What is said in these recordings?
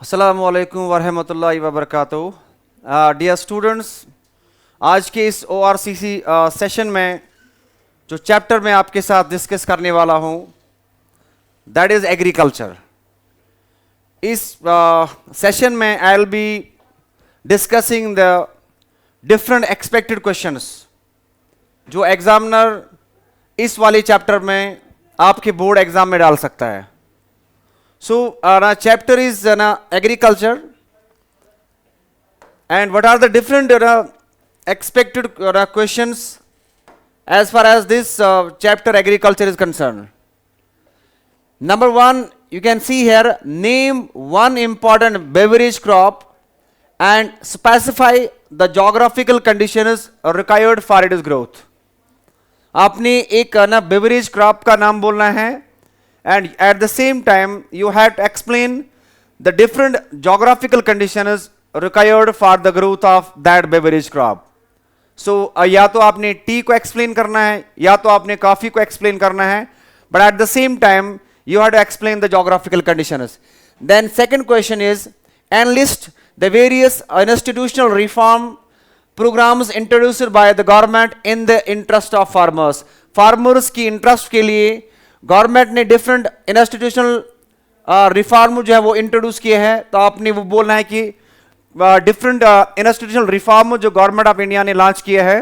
अस्सलामु अलैकुम वरहमतुल्लाहि वबरकातुहू। डियर स्टूडेंट्स, आज के इस ORCC सेशन में जो चैप्टर मैं आपके साथ डिस्कस करने वाला हूँ दैट इज एग्रीकल्चर। इस सेशन में I will be discussing the different expected questions जो एग्जामिनर इस वाले चैप्टर में आपके बोर्ड एग्जाम में डाल सकता है। So, chapter is agriculture, and what are the different expected questions as far as this chapter agriculture is concerned. Number one, you can see here, name one important beverage crop and specify the geographical conditions required for its growth. आपने एक beverage crop का नाम बोलना है, and at the same time you have to explain the different geographical conditions required for the growth of that beverage crop. So या तो आपने T को एक्सप्लेन करना है या तो आपने कॉफी को एक्सप्लेन करना है, but at the same time you have to explain the geographical conditions. Then second question is, enlist the various institutional reform programs introduced by the government in the interest of farmers. Farmers की interest के लिए government ने different institutional reform जो है वो introduce किए हैं, तो आपने वो बोलना है कि डिफरेंट इंस्टीट्यूशनल रिफॉर्म जो गवर्नमेंट ऑफ इंडिया ने लॉन्च किए हैं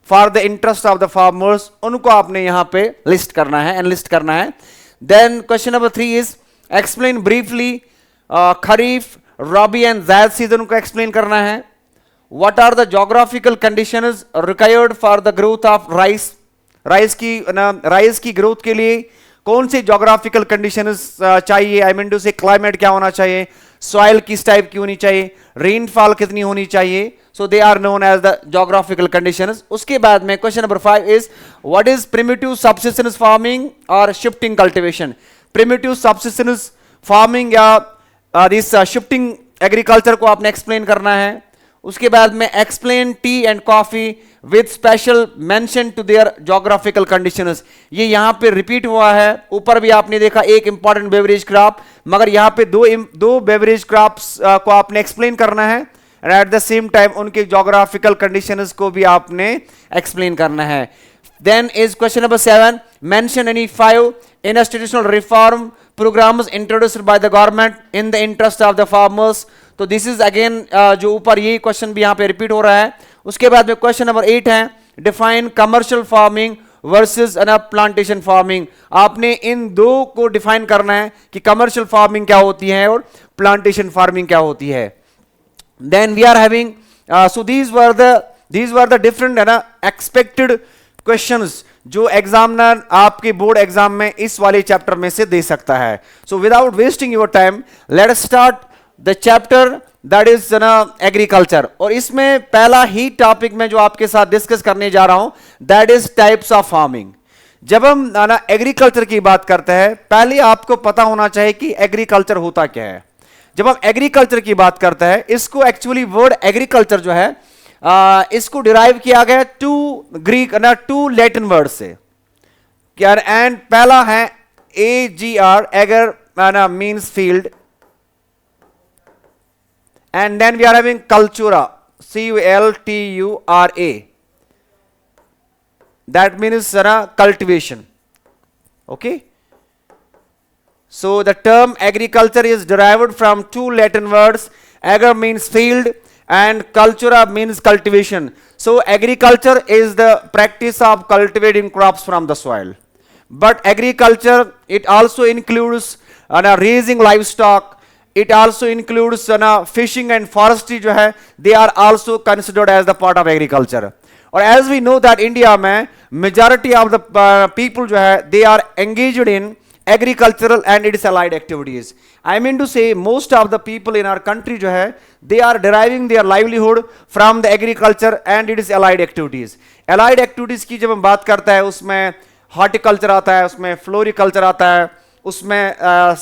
for the interest of the farmers, उनको आपने यहां पे लिस्ट करना है, एनलिस्ट करना है। Then question number 3 is explain briefly kharif, rabi and zaid season को एक्सप्लेन करना है। What are the geographical conditions required for the growth of rice, rice की ग्रोथ के लिए कौन से ज्योग्राफिकल कंडीशंस चाहिए, I mean to say climate क्या होना चाहिए, सॉइल किस टाइप की होनी चाहिए, रेनफॉल कितनी होनी चाहिए, so they are known as the geographical conditions. उसके बाद में question number 5 is what is primitive subsistence farming और shifting cultivation. Primitive subsistence farming या दिस शिफ्टिंग एग्रीकल्चर को आपने एक्सप्लेन करना है। उसके बाद में explain tea and coffee with special mention to their geographical conditions. ये यहां पे रिपीट हुआ है, ऊपर भी आपने देखा एक इंपॉर्टेंट बेवरेज क्रॉप, मगर यहां पे दो बेवरेज क्रॉप्स को आपने एक्सप्लेन करना है and at the same time उनके ज्योग्राफिकल कंडीशंस को भी आपने एक्सप्लेन करना है। Then is question number 7, mention any 5 institutional reform programs introduced by the government in the interest of the farmers. तो दिस इज अगेन जो ऊपर ये क्वेश्चन भी यहां पे रिपीट हो रहा है। उसके बाद में क्वेश्चन नंबर 8 है, define commercial farming versus plantation farming. आपने इन दो को डिफाइन करना है कि कमर्शियल फार्मिंग क्या होती है और प्लांटेशन फार्मिंग क्या होती है। Then we are having so these were the different expected questions जो एग्जामिनर आपके बोर्ड एग्जाम में इस वाले चैप्टर में से दे सकता है। So without wasting your time let us start the chapter that is agriculture. और इसमें पहला ही टॉपिक में जो आपके साथ डिस्कस करने जा रहा हूं that is types of farming. जब हम एग्रीकल्चर की बात करते हैं, पहले आपको पता होना चाहिए कि एग्रीकल्चर होता क्या है। जब हम एग्रीकल्चर की बात करते हैं, इसको एक्चुअली वर्ड एग्रीकल्चर जो है इसको डिराइव किया गया टू लैटिन वर्ड से, एंड पहला है AGR, ager means field, and then we are having cultura, CULTURA, that means cultivation. Okay, so the term agriculture is derived from two Latin words, ager means field and cultura means cultivation. So agriculture is the practice of cultivating crops from the soil, but agriculture it also includes raising livestock, it also includes fishing and forestry जो है, they are also considered as the part of agriculture. और as we know that India में majority of the people जो है they are engaged in agricultural and its allied activities. I mean to say most of the people in our country जो है they are deriving their livelihood from the agriculture and its allied activities. Allied activities की जब हम बात करता है उसमें horticulture आता है, उसमें floriculture आता है, उसमें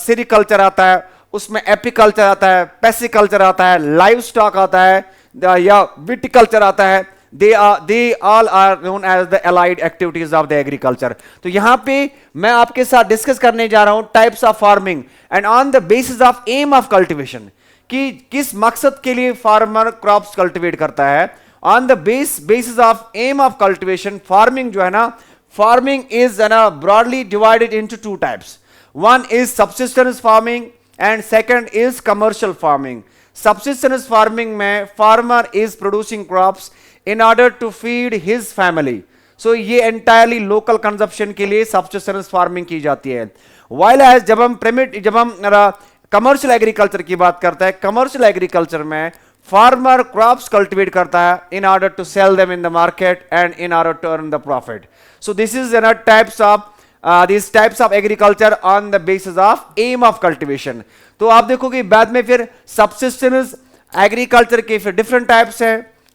sericulture आता है, उसमें एपिकल्चर आता है, पेसिकल्चर आता है, लाइव स्टॉक आता है या विटिकल्चर आता है। they all are known as the allied activities of the agriculture. तो यहां पे मैं आपके साथ डिस्कस करने जा रहा हूं types of farming and on the basis of aim of cultivation, कि किस मकसद के लिए फार्मर क्रॉप्स कल्टीवेट करता है। On the basis of aim of cultivation, farming जो है ना, फार्मिंग इज ना broadly divided into two types. One is subsistence farming and second is commercial farming. Subsistence farming में farmer is producing crops in order to feed his family. So ये entirely local consumption के लिए subsistence farming की जाती है। While as जब हम commercial agriculture की बात करते हैं, कमर्शियल एग्रीकल्चर में फार्मर क्रॉप्स कल्टीवेट करता है in order to sell them in the market and in order to earn the profit. So this is types of these types of agriculture on the basis of aim of cultivation। तो आप देखोगे बाद में फिर subsistence agriculture के फिर different types है,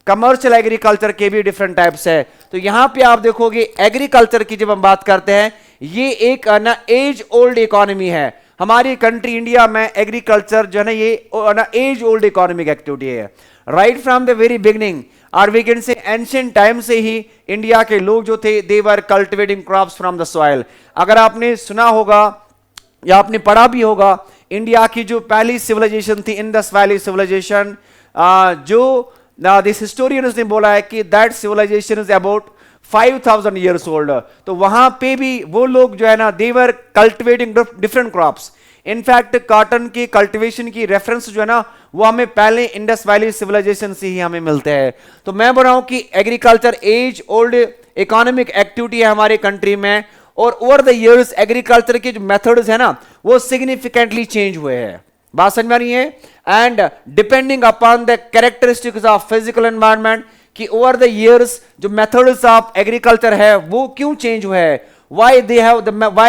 commercial agriculture के भी different types है। तो यहां पे आप देखोगे agriculture की जब हम बात करते हैं, ये एक ना एज ओल्ड इकोनॉमी है। हमारी कंट्री इंडिया में एग्रीकल्चर जो है ना, ये ना एज ओल्ड इकोनॉमिक एक्टिविटी है। Right from the very beginning और we can say ancient time से ही इंडिया के लोग जो थे, they were cultivating crops from the soil. अगर आपने सुना होगा या आपने पढ़ा भी होगा, इंडिया की जो पहली सिविलाइजेशन थी, इंडस वैली सिविलाइजेशन, जो दिस हिस्टोरियंस ने बोला है कि that civilization is about 5000 years old। तो वहां पे भी वो लोग जो है ना, they were cultivating different crops. In fact cotton की कल्टीवेशन की रेफरेंस जो है ना, वो हमें पहले इंडस वैली सिविलाइजेशन से ही हमें मिलते हैं। तो मैं बोल रहा हूं कि agriculture as old economic activity है हमारे कंट्री में, और ओवर द इयर्स एग्रीकल्चर के जो मेथड्स है ना, वो सिग्निफिकेंटली चेंज हुए हैं। बात समझ में आ रही है? And depending upon the characteristics of physical environment, कि ओवर द इयर्स जो मेथड्स ऑफ एग्रीकल्चर है वो क्यों चेंज हुए हैं, why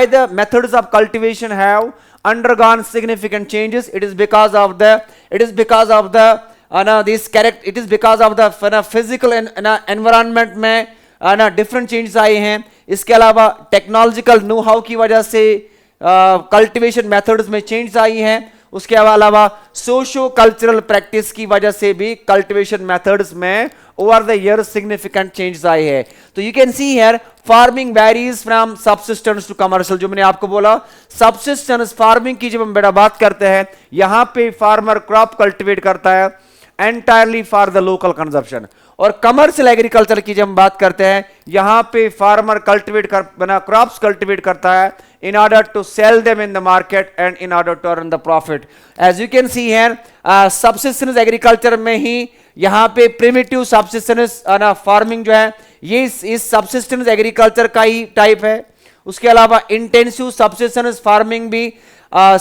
the methods of cultivation have undergone significant changes। it is because of the physical environment में different changes आए हैं। इसके अलावा टेक्नोलॉजिकल नो हाउ की वजह से कल्टीवेशन मेथड्स में चेंज आई हैं। उसके अलावा सोशो कल्चरल प्रैक्टिस की वजह से भी कल्टीवेशन मेथड्स में over the year significant changes आए हैं। तो you can see here farming varies from subsistence to commercial. जो मैंने आपको बोला, सब्सिस्टेंस फार्मिंग की जब हम बेटा बात करते हैं, यहां पे फार्मर क्रॉप कल्टीवेट करता है entirely for the local consumption. और कमर्शियल एग्रीकल्चर की जब हम बात करते हैं, यहां पे फार्मर क्रॉप्स कल्टीवेट करता है in order to sell them in the market and in order to earn the profit। as you can see here, subsistence agriculture में ही यहाँ पे primitive subsistence फार्मिंग जो है, ये इस subsistence agriculture का ही टाइप है। उसके अलावा intensive subsistence फार्मिंग भी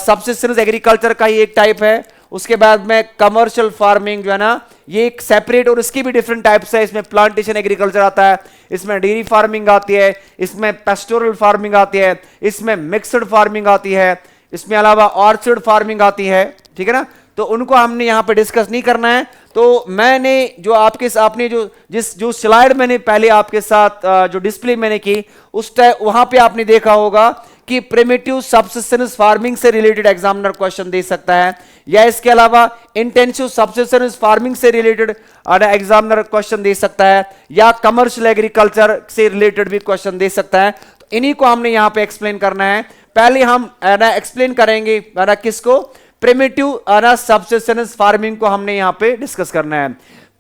subsistence agriculture का ही एक टाइप है। उसके बाद में कमर्शियल फार्मिंग जो है ना, ये एक सेपरेट, और इसकी भी डिफरेंट टाइप्स है। इसमें प्लांटेशन एग्रीकल्चर आता है, इसमें डेयरी फार्मिंग आती है, इसमें पेस्टोरल फार्मिंग आती है, इसमें मिक्सड फार्मिंग आती है, इसमें अलावा ऑर्चर्ड फार्मिंग आती है। ठीक है ना? तो उनको हमने यहाँ पे डिस्कस नहीं करना है। तो मैंने जो आपने जो स्लाइड मैंने पहले आपके साथ जो डिस्प्ले मैंने की, उस टाइम वहां पे आपने देखा होगा कि प्रिमिटिव सब्सिस्टेंस फार्मिंग से रिलेटेड एग्जामिनर क्वेश्चन दे सकता है, या इसके अलावा इंटेंसिव सब्सिस्टेंस फार्मिंग से रिलेटेड एग्जामिनर क्वेश्चन दे सकता है, या कमर्शियल एग्रीकल्चर से रिलेटेड भी क्वेश्चन दे सकता है। तो इन्हीं को हमने यहां पे एक्सप्लेन करना है। पहले हम एक्सप्लेन करेंगे किसको, प्रिमिटिव सब्सिस्टेंस फार्मिंग को हमने यहां पे डिस्कस करना है।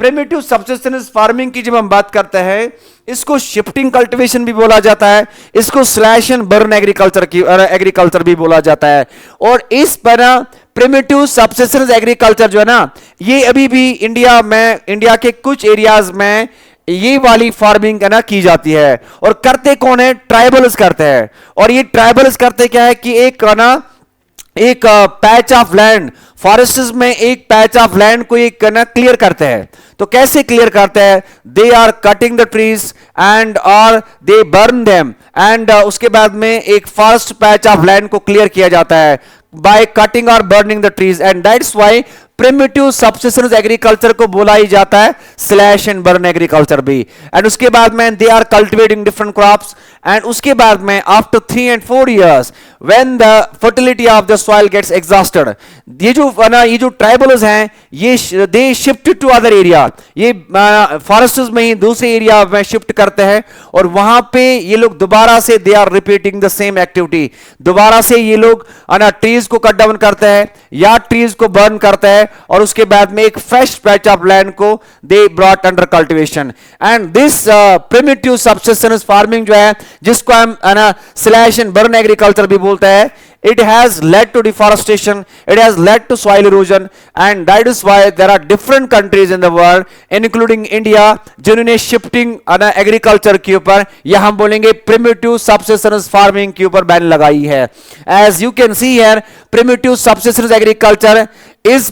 प्रिमिटिव सब्सिस्टेंस फार्मिंग की जब हम बात करते हैं, इसको शिफ्टिंग कल्टीवेशन भी बोला जाता है, इसको स्लैश एंड बर्न एग्रीकल्चर भी बोला जाता है। और इस पर प्रिमिटिव सब्सिस्टेंस एग्रीकल्चर जो है ना, ये अभी भी इंडिया के कुछ एरियाज में ये वाली फार्मिंग है ना की जाती है। और करते कौन है? ट्राइबल्स करते हैं। और ये ट्राइबल्स करते क्या है कि एक पैच ऑफ लैंड, फॉरेस्ट में एक पैच ऑफ लैंड को एक क्लियर करते हैं। तो कैसे क्लियर करते हैं? They are cutting the trees and और दे बर्न देम, एंड उसके बाद में एक फॉरेस्ट पैच ऑफ लैंड को क्लियर किया जाता है बाय कटिंग और burning the trees. And that's why primitive subsistence agriculture को बोला ही जाता है स्लैश एंड बर्न एग्रीकल्चर भी। एंड उसके बाद में they are cultivating different crops and उसके बाद में after 3 and 4 years when the fertility of the soil gets exhausted, ये जो ट्राइबल्स हैं ये they shift to other area, ये फॉरेस्ट्स में ही दूसरे एरिया में शिफ्ट करते हैं और वहां पे ये लोग दोबारा से they are repeating the same activity, दोबारा से ये लोग ट्रीज को कट डाउन करते हैं या ट्रीज को बर्न करते हैं और उसके बाद में एक फ्रेश पैच ऑफ लैंड को they brought under cultivation. And this primitive subsistence farming जो है जिसको हम स्लैश एंड बर्न एग्रीकल्चर भी बोलते हैं, it has led to deforestation, it has led to soil erosion, and that is why there are different countries in the world including India जिन्होंने shifting agriculture के ऊपर या हम बोलेंगे प्रिमिटिव सबसिस्टेंस फार्मिंग के ऊपर बैन लगाई है। As you can see here primitive subsistence agriculture is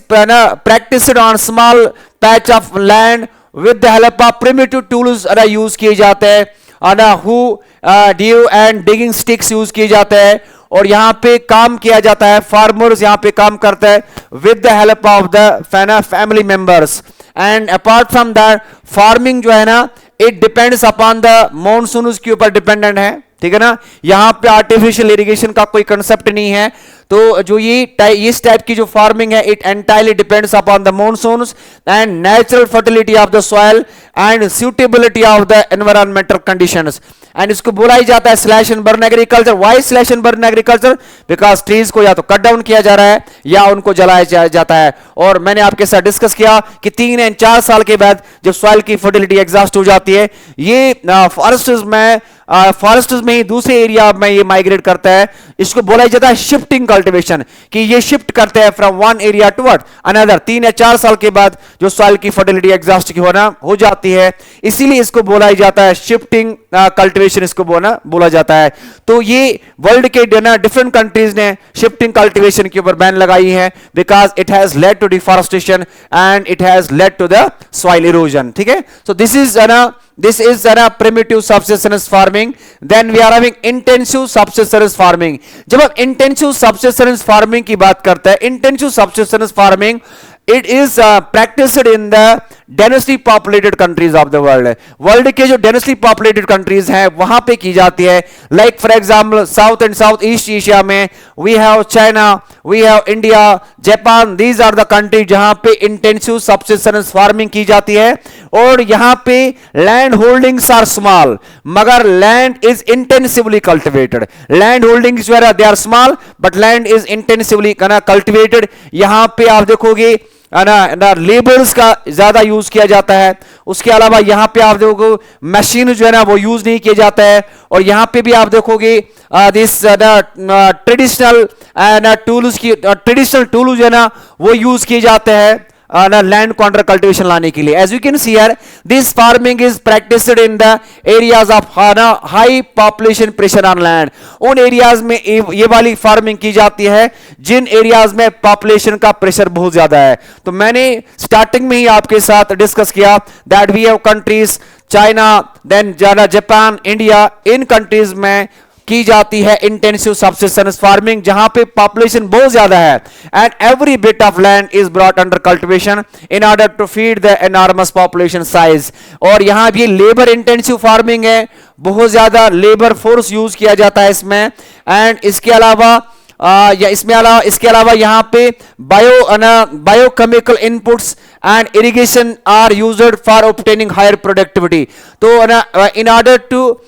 practiced on small patch of land with the help of primitive tools use किए जाते हैं, who due and digging sticks use किए जाते हैं और यहां पे काम किया जाता है, फार्मर्स यहां पे काम करते हैं with the help of the family members. And apart from that farming जो है ना it depends upon the monsoon के ऊपर डिपेंडेंट है, ठीक है ना, यहां पे आर्टिफिशियल इरिगेशन का कोई कंसेप्ट नहीं है। तो जो ये इस टाइप की जो फार्मिंग है it entirely depends upon the monsoons and natural fertility of the soil and suitability of the environmental conditions. And इसको बोला ही जाता है slash and burn agriculture. Why slash and burn agriculture? Because trees को या तो cut down किया जा रहा है या उनको जलाया जाता है। और मैंने आपके साथ डिस्कस किया कि 3 या 4 साल के बाद जब सॉइल की फर्टिलिटी एग्जॉस्ट हो जाती है ये फॉरेस्ट्स में ही दूसरे एरिया में ये माइग्रेट करता है। इसको बोला जाता है शिफ्टिंग कल्टीवेशन, कि ये शिफ्ट करते हैं from one area toward another. 3 या 4 साल के बाद जो सॉइल की फर्टिलिटी एग्जॉस्ट हो जाती है, इसीलिए इसको बोला जाता है शिफ्टिंग कल्टीवेशन, इसको बोला जाता है। तो ये वर्ल्ड के डिफरेंट कंट्रीज ने शिफ्टिंग कल्टीवेशन के ऊपर बैन लगाई है because it has led to deforestation and it has led to the soil erosion. ठीक है, so this is primitive subsistence farming. Then we are having intensive subsistence farming. जब हम intensive subsistence farming की बात करते हैं, intensive subsistence farming it is practiced in the densely populated countries of the world. World के जो densely populated countries हैं वहां पे की जाती है। Like for example South and Southeast Asia में we have China, we have India, Japan. These are the countries जहां पे intensive subsistence farming की जाती है और यहां पे land holdings are small मगर land is intensively cultivated. Land holdings where they are small but land is intensively cultivated. यहां पे आप देखोगे लेबर्स का ज्यादा यूज किया जाता है। उसके अलावा यहां पे आप देखोगे मशीन जो है ना वो यूज नहीं किया जाता है और यहां पे भी आप देखोगे दिस ट्रेडिशनल टूल्स जो है ना वो यूज किए जाते हैं लैंड को अंडर कल्टीवेशन लाने के लिए। As you can see here this farming is practised in the areas of high population pressure on land. उन एरियाज में ये वाली फार्मिंग की जाती है जिन एरियाज में पॉपुलेशन का प्रेशर बहुत ज्यादा है। तो मैंने स्टार्टिंग में ही आपके साथ डिस्कस किया that we have countries China, then Japan, India, इन कंट्रीज में की जाती है इंटेंसिव सबसिस्टेंस फार्मिंग जहां पे पॉपुलेशन बहुत ज्यादा है and every bit of land is brought under cultivation in order to feed the enormous population size. और यहां भी लेबर इंटेंसिव फार्मिंग है, बहुत ज्यादा लेबर फोर्स यूज किया जाता है इसमें। एंड इसके अलावा इसके अलावा यहां पे biochemical inputs and irrigation are used for obtaining higher productivity. तो in order to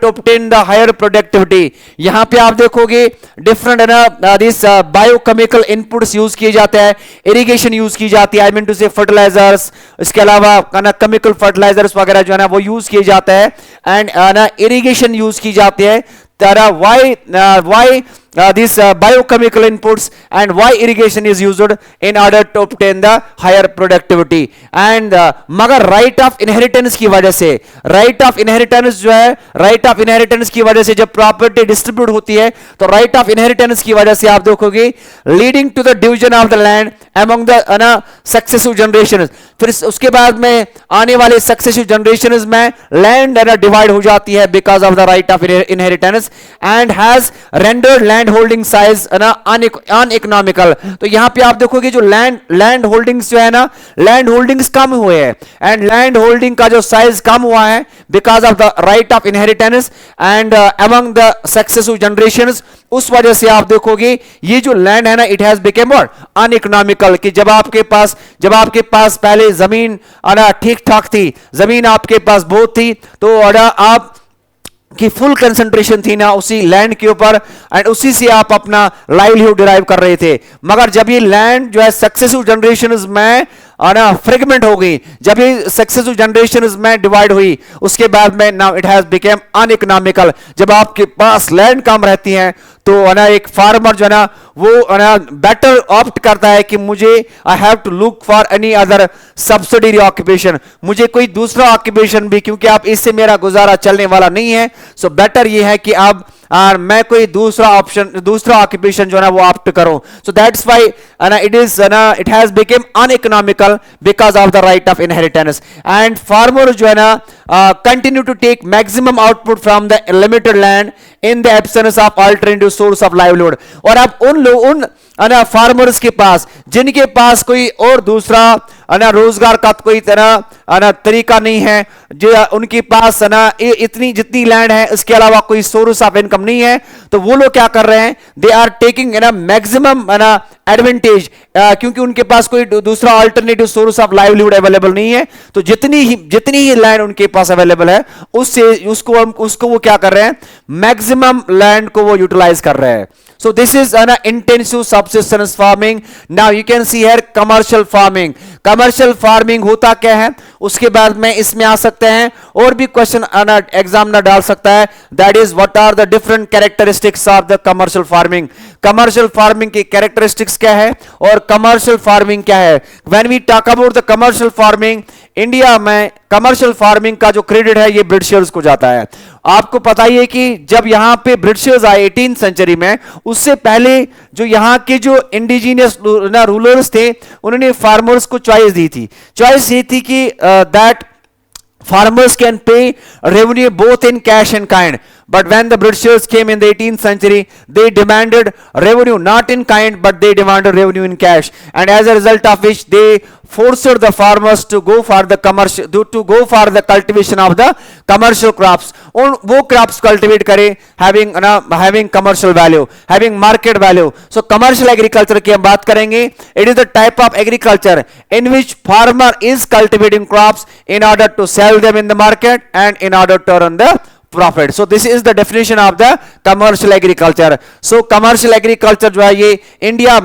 obtain the higher productivity यहां पे आप देखोगे different this biochemical inputs use किए जाते हैं, इरिगेशन यूज की जाती है, I mean to say fertilizers, इसके अलावा केमिकल फर्टिलाइजर्स वगैरह जो है ना वो यूज किए जाते हैं एंड इरिगेशन यूज की जाती है। Why these biochemical inputs and why irrigation is used in order to obtain the higher productivity and मगर right of inheritance की वजह से, right of inheritance जो है, right of inheritance की वजह से जब प्रॉपर्टी डिस्ट्रीब्यूट होती है तो right of inheritance की वजह से आप देखोगे leading to the division of the land among the successive generations। फिर उसके बाद में आने वाले successive generations में land डिवाइड हो जाती है because of the right of inheritance and has rendered land land holding size है ना अनइकोनॉमिकल। तो यहां पे आप देखोगे जो लैंड होल्डिंग्स जो है ना, लैंड होल्डिंग्स कम हुए हैं, एंड लैंड होल्डिंग का जो साइज कम हुआ है because of the right of inheritance and among the successive generations. उस वजह से आप देखोगे ये जो लैंड है ना, it has become what uneconomical, कि जब आपके पास पहले जमीन ठीक ठाक थी, जमीन आपके पास बहुत थी, तो आप की फुल कंसंट्रेशन थी ना उसी लैंड के ऊपर, एंड उसी से आप अपना लाइवलीहुड डिराइव कर रहे थे। मगर जब ये लैंड जो है सक्सेसिव जनरेशंस में फ्रेगमेंट हो गई, जब ये सक्सेसिव जनरेशंस में डिवाइड हुई, उसके बाद में now it has become uneconomical. जब आपके पास लैंड कम रहती है तो एक फार्मर जो है ना वो बेटर ऑप्ट करता है कि मुझे I have to look for any other subsidiary occupation, मुझे कोई दूसरा ऑक्यूपेशन भी, क्योंकि आप इससे मेरा गुजारा चलने वाला नहीं है, सो बेटर ये है कि अब मैं कोई दूसरा ऑक्यूपेशन जो है ना वो ऑप्ट करूं। So that's why it has become uneconomical because of the right of inheritance, and farmer जो है ना continue to take maximum output from the limited land in the absence of alternative source of livelihood. और अब उन farmers के पास जिनके पास कोई और दूसरा रोजगार का कोई तरीका नहीं है, जो उनके पास इतनी जितनी लैंड है इसके अलावा कोई सोर्स ऑफ इनकम नहीं है, तो वो लोग क्या कर रहे हैं, they are taking maximum advantage, क्योंकि उनके पास कोई दूसरा alternative source of livelihood available नहीं है। तो जितनी ही लैंड उनके पास अवेलेबल है उसको वो क्या कर रहे हैं, मैक्सिमम लैंड को वो यूटिलाइज कर रहे हैं। So this is an intensive subsistence farming. Now you can see here commercial farming. Commercial farming होता क्या है, उसके बाद में इसमें आ सकते हैं और भी क्वेश्चन एग्जाम ना डाल सकता है, that is what are the different characteristics of the commercial farming. Commercial farming की characteristics क्या है और commercial farming क्या है। When we talk about the commercial farming, India में कमर्शियल फार्मिंग का जो क्रेडिट है ये ब्रिटिशर्स को जाता है। आपको पता ही है कि जब यहां पे ब्रिटिशर्स आए 18th सेंचुरी में, उससे पहले जो यहां के जो इंडिजिनियस रूलर्स थे उन्होंने फार्मर्स को चॉइस दी थी। चॉइस ये थी कि that farmers can pay revenue both in cash and kind, but when the Britishers came in the 18th century, they demanded revenue not in kind but they demanded revenue in cash, and as a result of which they forced the farmers to go for the cultivation of the commercial crops, और वो crops cultivate करे having commercial value, having market value. So commercial agriculture की हम बात करेंगे, it is the type of agriculture in which farmer is cultivating crops in order to sell them in the market and in order to earn the profit. So this is the definition of the commercial agriculture. So commercial agriculture जो है ये India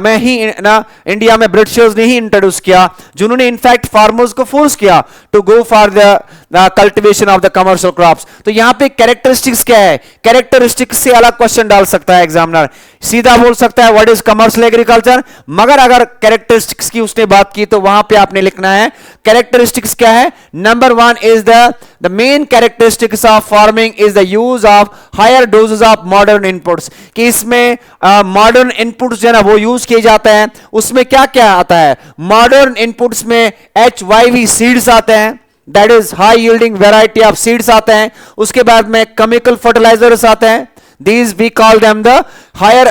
में Britishers ने ही introduce किया, जिन्होंने in fact farmers को force किया to go for the cultivation of the commercial crops. तो यहां पे कैरेक्टरिस्टिक्स क्या है, कैरेक्टरिस्टिक्स से अलग क्वेश्चन डाल सकता है एग्जामिनर, सीधा बोल सकता है व्हाट इज कमर्शियल एग्रीकल्चर, मगर अगर कैरेक्टरिस्टिक्स की उसने बात की तो वहां पे आपने लिखना है कैरेक्टरिस्टिक्स क्या है। Number 1 is the main characteristics of farming is the use of higher doses of modern inputs, कि इसमें मॉडर्न इनपुट्स जो है ना वो यूज किए जाते हैं। उसमें क्या क्या आता है, मॉडर्न इनपुट्स में HYV सीड्स आते हैं, that is high yielding variety of seeds आते हैं। उसके बाद में केमिकल फर्टिलाइजर्स आते हैं, these we call them the higher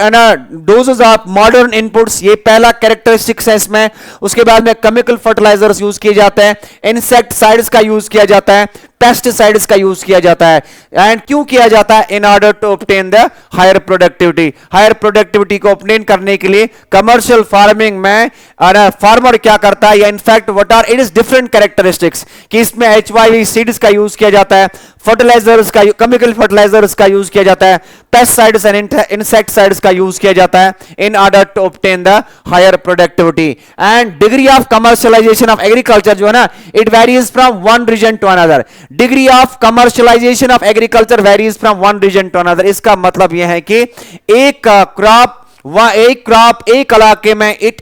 doses of modern inputs, ये पहला कैरेक्टरिस्टिक्स है इसमें। उसके बाद में केमिकल फर्टिलाइजर्स यूज किए जाते हैं, इंसेक्टिसाइड्स का यूज किया जाता है, पेस्टिसाइड्स का यूज किया जाता है, एंड क्यों किया जाता है, in order to obtain the higher productivity. Higher productivity को ऑब्टेन करने के लिए कमर्शियल फार्मिंग में फार्मर क्या करता है, या in fact what are it is different characteristics, कि इसमें HYV सीड्स का यूज किया जाता है, फर्टिलाइजर्स का केमिकल फर्टिलाइजर्स का यूज किया जाता है, पेस्टिसाइड्स एंड इंसेक्टिसाइड्स का यूज किया जाता है in order to obtain the higher productivity. And degree of commercialisation of agriculture जो है ना, it varies from one region to another. Degree of commercialisation of agriculture varies from one region to another. इसका मतलब यह है कि एक crop एक इलाके में इट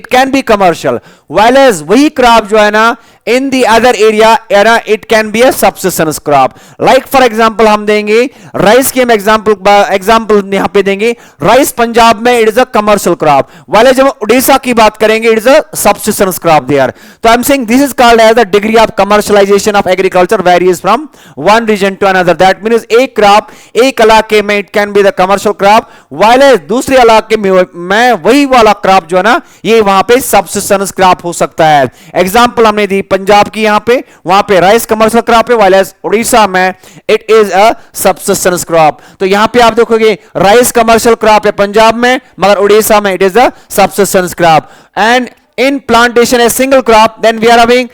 कैन बी कमर्शियल, वाइलेज वही क्रॉप जो है ना in the other area it can be a subsistence crop. Like for example हम देंगे राइस की, हम एग्जांपल यहां पे देंगे राइस पंजाब में it is a commercial crop, वाले जब उड़ीसा की बात करेंगे it is a subsistence crop there. तो I am saying this is called as the degree of commercialisation of agriculture varies from one region to another. That means एक crop एक इलाके में it can be the commercial crop, वाले दूसरे इलाके में वही वाला क्रॉप जो है ना ये वहां पे सबसिस्टेंस क्रॉप हो सकता है। एग्जांपल हमने दी पंजाब की, यहां पे वहां पे राइस कमर्शियल क्रॉप है, वाले उड़ीसा में it is a subsistence crop. तो यहां पे आप देखोगे राइस कमर्शियल क्रॉप है पंजाब में, मगर उड़ीसा में it is a subsistence crop. And in plantation a single crop then we are having,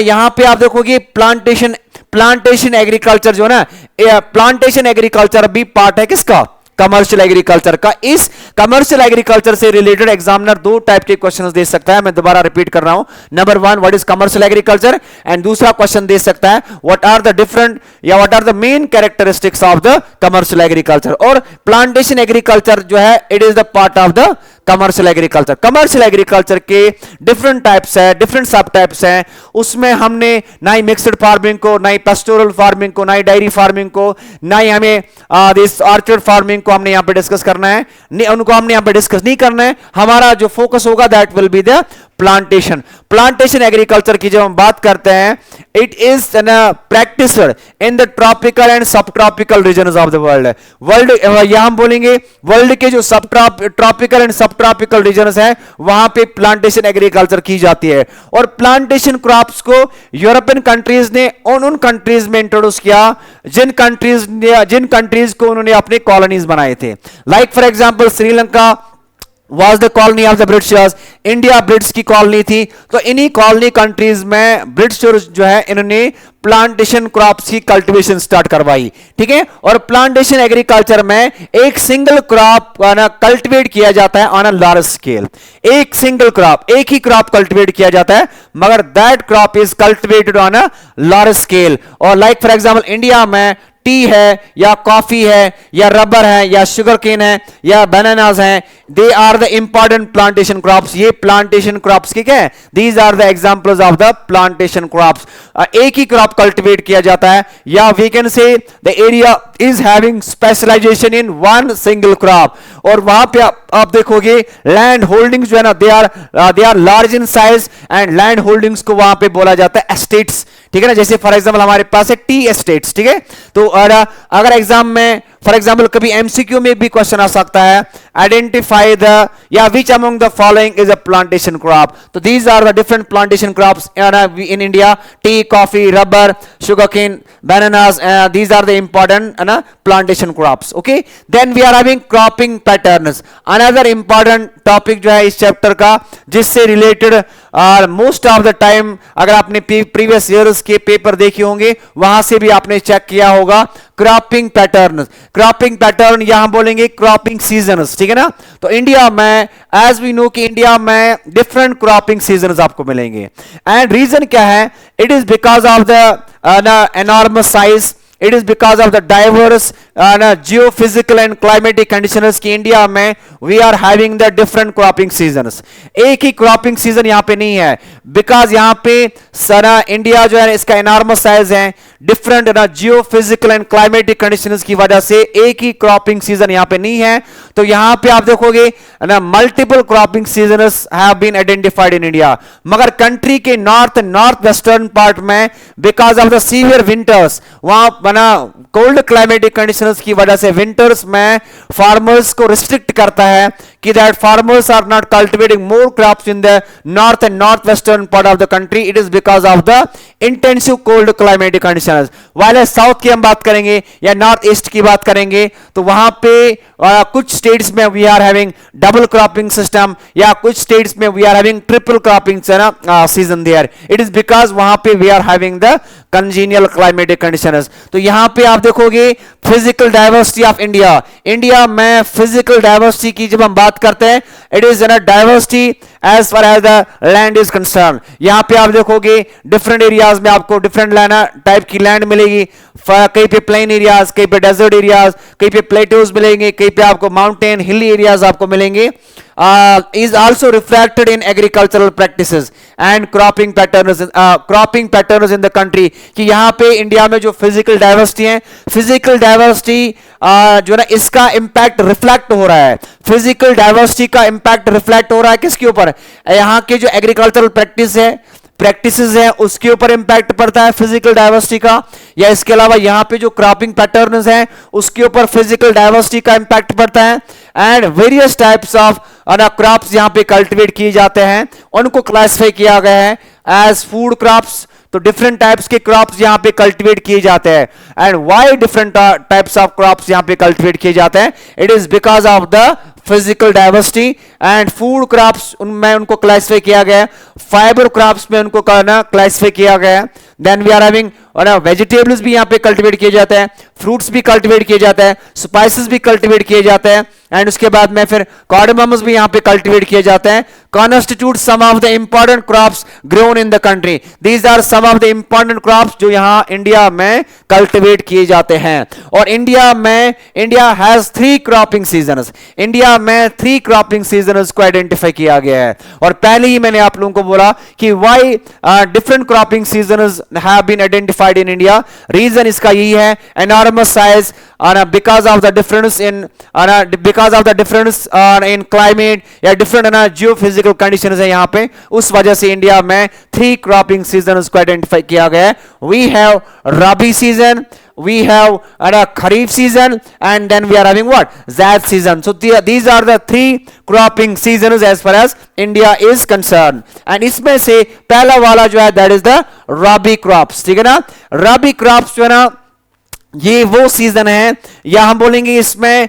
यहां पे आप देखोगे प्लांटेशन एग्रीकल्चर जो है ना, प्लांटेशन एग्रीकल्चर भी पार्ट है किसका, कमर्शियल एग्रीकल्चर का। इस कमर्शियल एग्रीकल्चर से रिलेटेड एग्जामिनर दो टाइप के क्वेश्चंस दे सकता है, मैं दोबारा रिपीट कर रहा हूं। Number one what is commercial agriculture, and दूसरा क्वेश्चन दे सकता है व्हाट आर द डिफरेंट या what are the main characteristics of the commercial agriculture. और प्लांटेशन एग्रीकल्चर जो है it is the part of the commercial agriculture. Commercial agriculture के different types है, डिफरेंट सब टाइप्स हैं, उसमें हमने ना ही मिक्सड फार्मिंग को, ना ही पेस्टोरल फार्मिंग को, ना ही डायरी फार्मिंग को, ना ही हमें दिस ऑर्चर्ड फार्मिंग को हमने यहां पे डिस्कस करना है, उनको हमने यहां पे डिस्कस नहीं करना है। हमारा जो फोकस होगा that will be the plantation agriculture की जब हम बात करते हैं it is practised in the tropical and सब tropical regions of the world. यहां हम बोलेंगे वर्ल्ड के जो सब ट्रॉपिकल एंड सब ट्रॉपिकल रीजन्स हैं वहां पे प्लांटेशन एग्रीकल्चर की जाती है। और प्लांटेशन क्रॉप्स को यूरोपियन कंट्रीज ने उन कंट्रीज में इंट्रोड्यूस किया जिन कंट्रीज को उन्होंने अपने कॉलोनीज बनाए थे। Like for example Sri Lanka was the colony of the Britishers, India British की कॉलोनी थी। तो इन्हीं कॉलोनी कंट्रीज में ब्रिटिशर्स जो है इन्होंने प्लांटेशन क्रॉप्स की कल्टीवेशन स्टार्ट करवाई, ठीक है। और प्लांटेशन एग्रीकल्चर में एक सिंगल क्रॉप कल्टीवेट किया जाता है ऑन अ लार्ज स्केल। एक सिंगल क्रॉप, एक ही क्रॉप कल्टीवेट किया जाता है, मगर that crop is cultivated on a large scale. और लाइक फॉर एग्जांपल इंडिया में टी है या कॉफी है या रबर है या शुगर केन है या बनानास हैं, they are the important plantation crops. ये प्लांटेशन क्रॉप्स की क्या है, these are the examples of the plantation crops. एक ही क्रॉप कल्टीवेट किया जाता है, या we can say the area is having specialisation in one single crop. और वहां पे आप देखोगे लैंड होल्डिंग्स जो है ना they are large in size, and land holdings को वहां पे बोला जाता है एस्टेट्स, ठीक है ना। जैसे फॉर एग्जांपल हमारे पास है टी एस्टेट्स, ठीक है। तो अगर एग्जाम में फॉर एग्जांपल कभी एमसीक्यू में भी क्वेश्चन आ सकता है, आइडेंटिफाई द या which among the following is a plantation crop. तो these are the different plantation crops in India, tea, coffee, rubber, sugarcane, bananas, these are the important plantation crops, okay. Then we are having cropping patterns, another important topic जो है इस chapter का, जिससे related most of the time अगर आपने previous years के paper देखे होंगे वहां से भी आपने चेक किया होगा क्रॉपिंग पैटर्न। क्रॉपिंग पैटर्न यहां बोलेंगे क्रॉपिंग सीजन्स, ठीक है ना। तो इंडिया में एज वी नो कि इंडिया में डिफरेंट क्रॉपिंग सीजन्स आपको मिलेंगे, एंड रीजन क्या है, it is because of the enormous size, it is because of the diverse geophysical and climatic conditions की इंडिया में we are having the different cropping seasons। एक ही cropping season यहाँ पे नहीं है, because यहाँ पे सारा इंडिया जो है इसका enormous size है, different geophysical and climatic conditions की वजह से एक ही cropping season यहाँ पे नहीं है। तो यहाँ पे आप देखोगे multiple cropping seasons have been identified in India, मगर कंट्री के नॉर्थ वेस्टर्न पार्ट में because of the severe winters वहां बना कोल्ड क्लाइमेटिक कंडीशंस की वजह से विंटर्स में फार्मर्स को रिस्ट्रिक्ट करता है कि that farmers are not cultivating more crops in the north and north western part of the country. It is because of the intensive cold climatic conditions. वाले south की हम बात करेंगे या नॉर्थ ईस्ट की बात करेंगे तो वहां पे कुछ स्टेट्स में we are having double cropping system, या कुछ स्टेट्स में we are having triple cropping season there. It is because वहां पे we are having the congenial climatic conditions. तो यहां पे आप देखोगे physical diversity of India. India में फिजिकल डाइवर्सिटी की जब हम बात करते हैं it is diversity as far as the land is concern. यहां पे आप देखोगे डिफरेंट एरियाज में आपको डिफरेंट टाइप की लैंड मिलेगी, कहीं पे प्लेन एरियाज, कहीं पे डेजर्ट एरियाज, कहीं पे प्लेटोज मिलेंगे, कहीं पे आपको माउंटेन हिली एरियाज आपको मिलेंगे। is also reflected in agricultural practices and cropping patterns in the country. कि यहाँ पे इंडिया में जो फिजिकल डाइवर्सिटी है, फिजिकल डाइवर्सिटी जो ना इसका इंपैक्ट रिफ्लेक्ट हो रहा है, फिजिकल डाइवर्सिटी का इंपैक्ट रिफ्लेक्ट हो रहा है किसके ऊपर? यहाँ के जो एग्रीकल्चरल प्रैक्टिसेस है उसके ऊपर इंपैक्ट पड़ता है फिजिकल डाइवर्सिटी का, या इसके अलावा यहाँ पे जो क्रॉपिंग पैटर्न्स हैं उसके ऊपर फिजिकल डाइवर्सिटी का इंपैक्ट पड़ता है. And various types of crops यहाँ पे कल्टीवेट किए जाते हैं, उनको क्लासिफाई किया गया है एज फूड क्रॉप्स. तो डिफरेंट टाइप्स के क्रॉप्स यहाँ पे कल्टीवेट किए जाते हैं. And why different types of crops यहाँ पे कल्टीवेट किए जाते हैं? It is because of the physical diversity. And food crops उनमें उनको क्लासिफाई किया गया है, फाइबर क्रॉप्स में उनको क्लासिफाई किया गया है. Then we are having vegetables भी यहाँ पे कल्टीवेट किए जाते हैं, फ्रूट्स भी कल्टीवेट किए जाते हैं, स्पाइसेस भी कल्टीवेट किए जाते हैं. एंड उसके बाद में फिर कार्डमम्स भी यहाँ पे कल्टीवेट किए जाते हैं. Constitute some of the important crops grown in the country. These are some of the important crops जो यहाँ इंडिया में कल्टीवेट किए जाते हैं. और India has 3 cropping seasons. India में 3 क्रॉपिंग सीजन्स को आइडेंटिफाई किया गया है. और पहले ही मैंने आप लोगों को बोला कि why different cropping seasons have been identified in India. Reason इसका यही है, enormous size because of the difference in climate या different geophysical conditions है यहाँ पे, उस वजह से इंडिया में 3 cropping seasons को आइडेंटिफाई किया गया है. We have Rabi season, we have Kharif season, and then we are having what? Zaid season. So these are the 3 cropping seasons as far as India is concerned. And इसमें से पहला वाला जो है that is the Rabi crops. ठीक है ना? Rabi crops जो है ना ये वो सीजन है, या हम बोलेंगे इसमें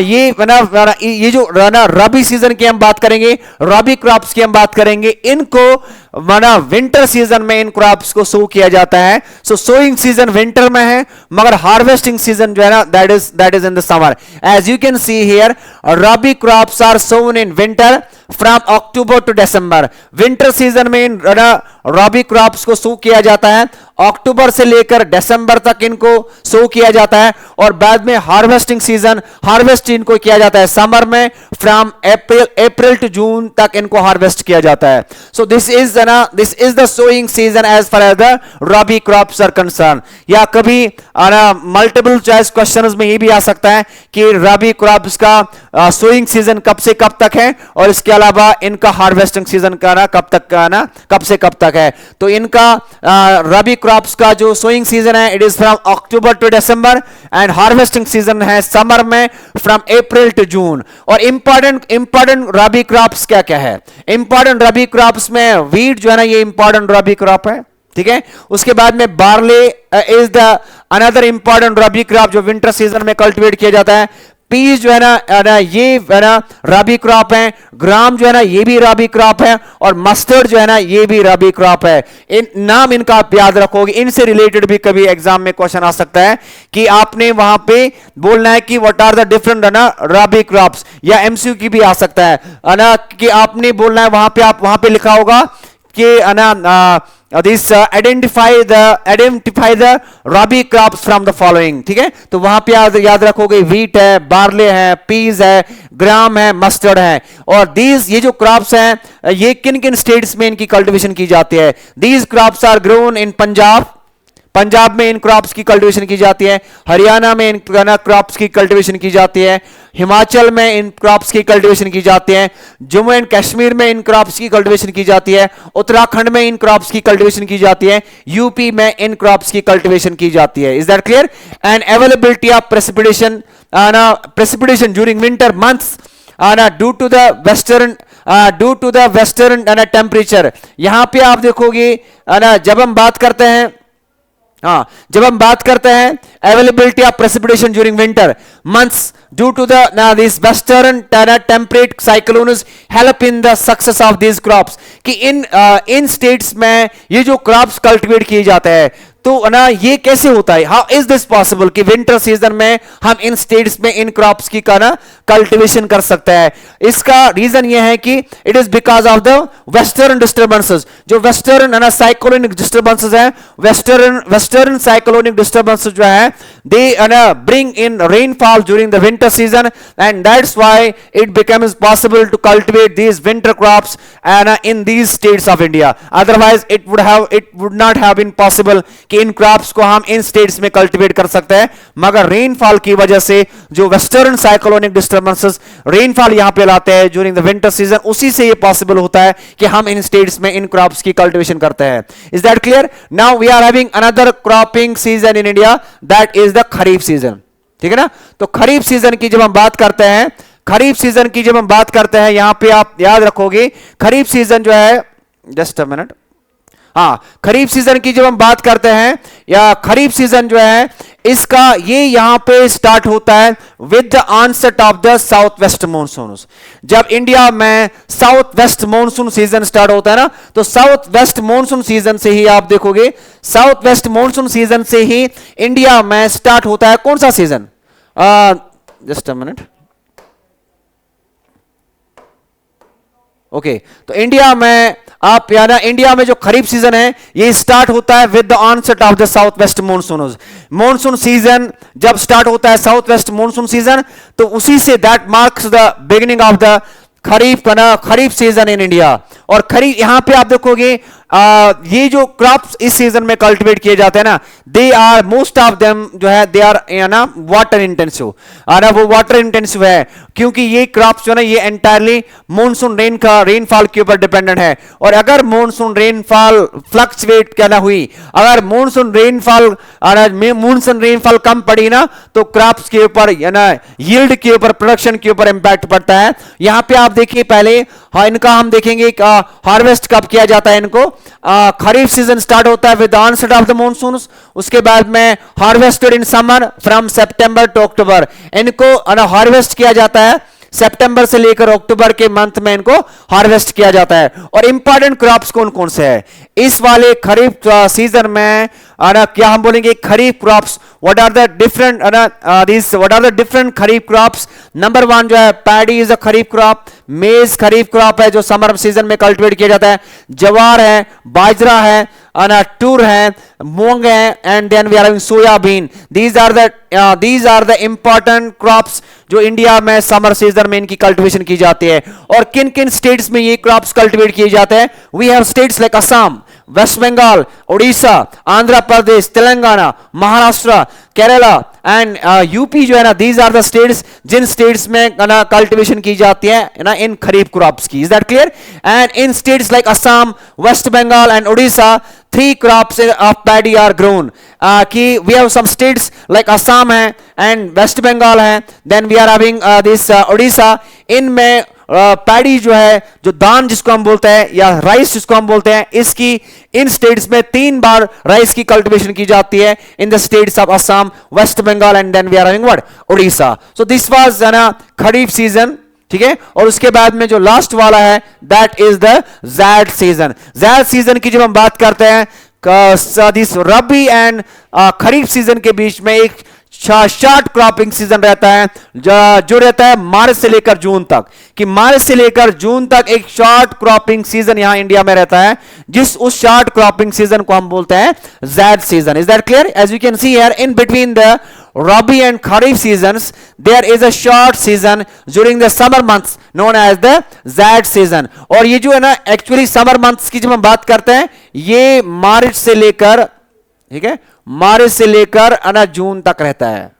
ये जो रबी सीजन की हम बात करेंगे, रबी क्रॉप्स की हम बात करेंगे, इनको विंटर सीजन में इन क्रॉप्स को सो किया जाता है. सो सोइंग सीजन विंटर में है, मगर हार्वेस्टिंग सीजन जो है ना that is in the summer. As you can see here, rabi crops are sown in winter from October to December. Winter season में इन रबी क्रॉप्स को सो किया जाता है, अक्टूबर से लेकर दिसंबर तक इनको सो किया जाता है. और बाद में हार्वेस्टिंग सीजन, हार्वेस्ट इनको किया जाता है समर में, फ्रॉम अप्रैल टू जून तक इनको हार्वेस्ट किया जाता है. So this is the sowing season as far as the rabi crops are concern. या कभी मल्टीपल चॉइस क्वेश्चंस में ये भी आ सकता है कि रबी क्रॉप्स का सोइंग सीजन कब से कब तक है, और इसके अलावा इनका हार्वेस्टिंग सीजन का कब से कब तक है. तो इनका रबी क्रॉप्स का जो सोइंग सीजन है it is from October to December, and harvesting season है समर में फ्रॉम अप्रैल टू जून. और इंपॉर्टेंट रबी क्रॉप्स क्या क्या है? इंपॉर्टेंट रबी क्रॉप्स में वीट जो है ना, ये इंपॉर्टेंट रबी क्रॉप है. ठीक है. उसके बाद में barley is the another important rabi crop जो विंटर सीजन में कल्टीवेट किया जाता है. पीस जो है ना ये है ना रबी क्रॉप है. ग्राम जो है ना ये भी रबी क्रॉप है, और मस्टर्ड जो है ना ये भी रबी क्रॉप है. इन नाम इनका आप याद रखोगे, इनसे रिलेटेड भी कभी एग्जाम में क्वेश्चन आ सकता है कि आपने वहां पे बोलना है कि what are the different rabi crops, या एमसीक्यू की भी आ सकता है ना कि आपने बोलना है वहां पे, आप वहां पे लिखा होगा कि identify the rabi crops from the following. ठीक है. तो वहां पे याद रखोगे व्हीट है, बार्ले है, पीज है, ग्राम है, मस्टर्ड है. और ये जो क्रॉप्स हैं ये किन किन स्टेट्स में इनकी कल्टीवेशन की जाती है? These crops are grown in Punjab में इन क्रॉप्स की कल्टीवेशन की जाती है, हरियाणा में इन क्रॉप्स की कल्टीवेशन की जाती है, हिमाचल में इन क्रॉप्स की कल्टीवेशन की जाती है, जम्मू एंड कश्मीर में इन क्रॉप्स की कल्टीवेशन की जाती है, उत्तराखंड में इन क्रॉप्स की कल्टीवेशन की जाती है, यूपी में इन क्रॉप्स की कल्टीवेशन की जाती है. Is that clear? And availability of precipitation during winter months due to the western temperature. यहां पे आप देखोगे जब हम बात करते हैं availability of precipitation during winter months due to this western temperate cyclones help in the success of this crops. कि इन स्टेट्स में ये जो क्रॉप्स कल्टीवेट किए जाते हैं, तो ना ये कैसे होता है? हाउ इज दिस पॉसिबल कि विंटर सीजन में हम इन स्टेट्स में इन क्रॉप्स की कल्टीवेशन कर सकते हैं? इसका रीजन ये है कि it is because of the western disturbances. जो वेस्टर्न साइक्लोनिक डिस्टर्बेंसेस हैं, वेस्टर्न साइक्लोनिक डिस्टर्बेंसेस जो है they bring in rainfall during the winter season, and that's why it becomes possible to cultivate these winter crops in these states of India. Otherwise it would not have been possible कि इन crops को हम इन states में cultivate कर सकते हैं, मगर rainfall की वजह से जो western cyclonic disturbances rainfall यहाँ पे लाते हैं during the winter season, उसी से ये possible होता है कि हम इन states में इन crops की cultivation करते हैं. Is that clear? Now we are having another cropping season in India, that is the kharif season. ठीक है ना? तो खरीफ सीजन की जब हम बात करते हैं, खरीफ सीजन की जब हम बात करते हैं, यहां पे आप याद रखोगे खरीफ सीजन जो है, जस्ट अ मिनट, हाँ, खरीफ सीजन की जब हम बात करते हैं, या खरीफ सीजन जो है इसका ये यहां पे स्टार्ट होता है with the onset of the south west monsoon. जब इंडिया में south west monsoon season start होता है ना, तो साउथ वेस्ट मॉनसून सीजन से ही आप देखोगे, साउथ वेस्ट मॉनसून सीजन से ही इंडिया में स्टार्ट होता है कौन सा season, just a minute, okay. तो इंडिया में आप याना इंडिया में जो खरीफ सीजन है ये स्टार्ट होता है with the onset of the south west monsoon. Monsoon season जब स्टार्ट होता है साउथ वेस्ट मॉनसून सीजन, तो उसी से that marks the beginning of the kharif season in India. और खरीफ यहां पे आप देखोगे ये जो क्रॉप्स इस सीजन में कल्टीवेट किए जाते हैं ना, they are most of them जो है दे आर ना वाटर इंटेंसिव, वो वाटर इंटेंसिव है क्योंकि ये क्रॉप्स जो है ना ये एंटायरली मॉनसून रेनफॉल के ऊपर डिपेंडेंट है. और अगर मॉनसून रेनफॉल फ्लक्चुएट क्या ना हुई, अगर मॉनसून रेनफॉल कम पड़ी ना, तो क्रॉप्स के ऊपर ना यील्ड के ऊपर, प्रोडक्शन के ऊपर इंपैक्ट पड़ता है. यहां पे आप देखिए पहले, हाँ, इनका हम देखेंगे हार्वेस्ट कब किया जाता है. इनको खरीफ सीजन स्टार्ट होता है with onset of the monsoon, उसके बाद में harvested in summer from September to October. इनको हार्वेस्ट किया जाता है सितंबर से लेकर अक्टूबर के मंथ में, इनको हार्वेस्ट किया जाता है. और इंपॉर्टेंट क्रॉप्स कौन कौन से है इस वाले खरीफ सीजन में, क्या हम बोलेंगे kharif crops, what are the different kharif crops. Number 1 जो है paddy is a kharif crop, maize kharif crop है जो समर सीजन में कल्टीवेट किया जाता है, जवार है, बाजरा है, टूर है, मूंग है, and then we are having soybean. These are the important crops जो इंडिया में समर सीजन में इनकी कल्टीवेशन की जाती है. और किन किन स्टेट्स में ये क्रॉप्स कल्टीवेट किए जाते हैं? We have states like Assam, West Bengal, Orissa, Andhra Pradesh, Telangana, Maharashtra, Kerala and UP जो है ना, दीज आर द स्टेट्स जिन स्टेट्स में कल्टीवेशन की जाती है ना इन खरीफ क्रॉप्स की. Is that clear? And in states like Assam, West Bengal and Orissa, 3 crops of paddy are grown. कि we have some states like Assam है and West Bengal है, then we are having this Odisha. इनमें पैडी जो है, जो दान जिसको हम बोलते हैं या राइस जिसको हम बोलते हैं, इसकी इन स्टेट्स में 3 बार राइस की कल्टीवेशन की जाती है in the states of Assam, West Bengal and then we are having what, Orissa. So this was ना खरीफ सीजन. ठीक है, और उसके बाद में जो लास्ट वाला है that is the Z season. Z season की जब हम बात करते हैं, this rabi and kharif season के बीच में एक शॉर्ट क्रॉपिंग सीजन रहता है जो रहता है मार्च से लेकर जून तक. कि मार्च से लेकर जून तक एक शॉर्ट क्रॉपिंग सीजन यहां इंडिया में रहता है, उस शॉर्ट क्रॉपिंग सीजन को हम बोलते हैं zaid season. Is that clear? As you can see here, in between the Rabi and Kharif seasons, there is a short season during the summer months known as the Zad season. और ये जो है ना actually summer months की जब हम बात करते हैं, ये मार्च से लेकर, ठीक है, मार्च से लेकर जून तक रहता है.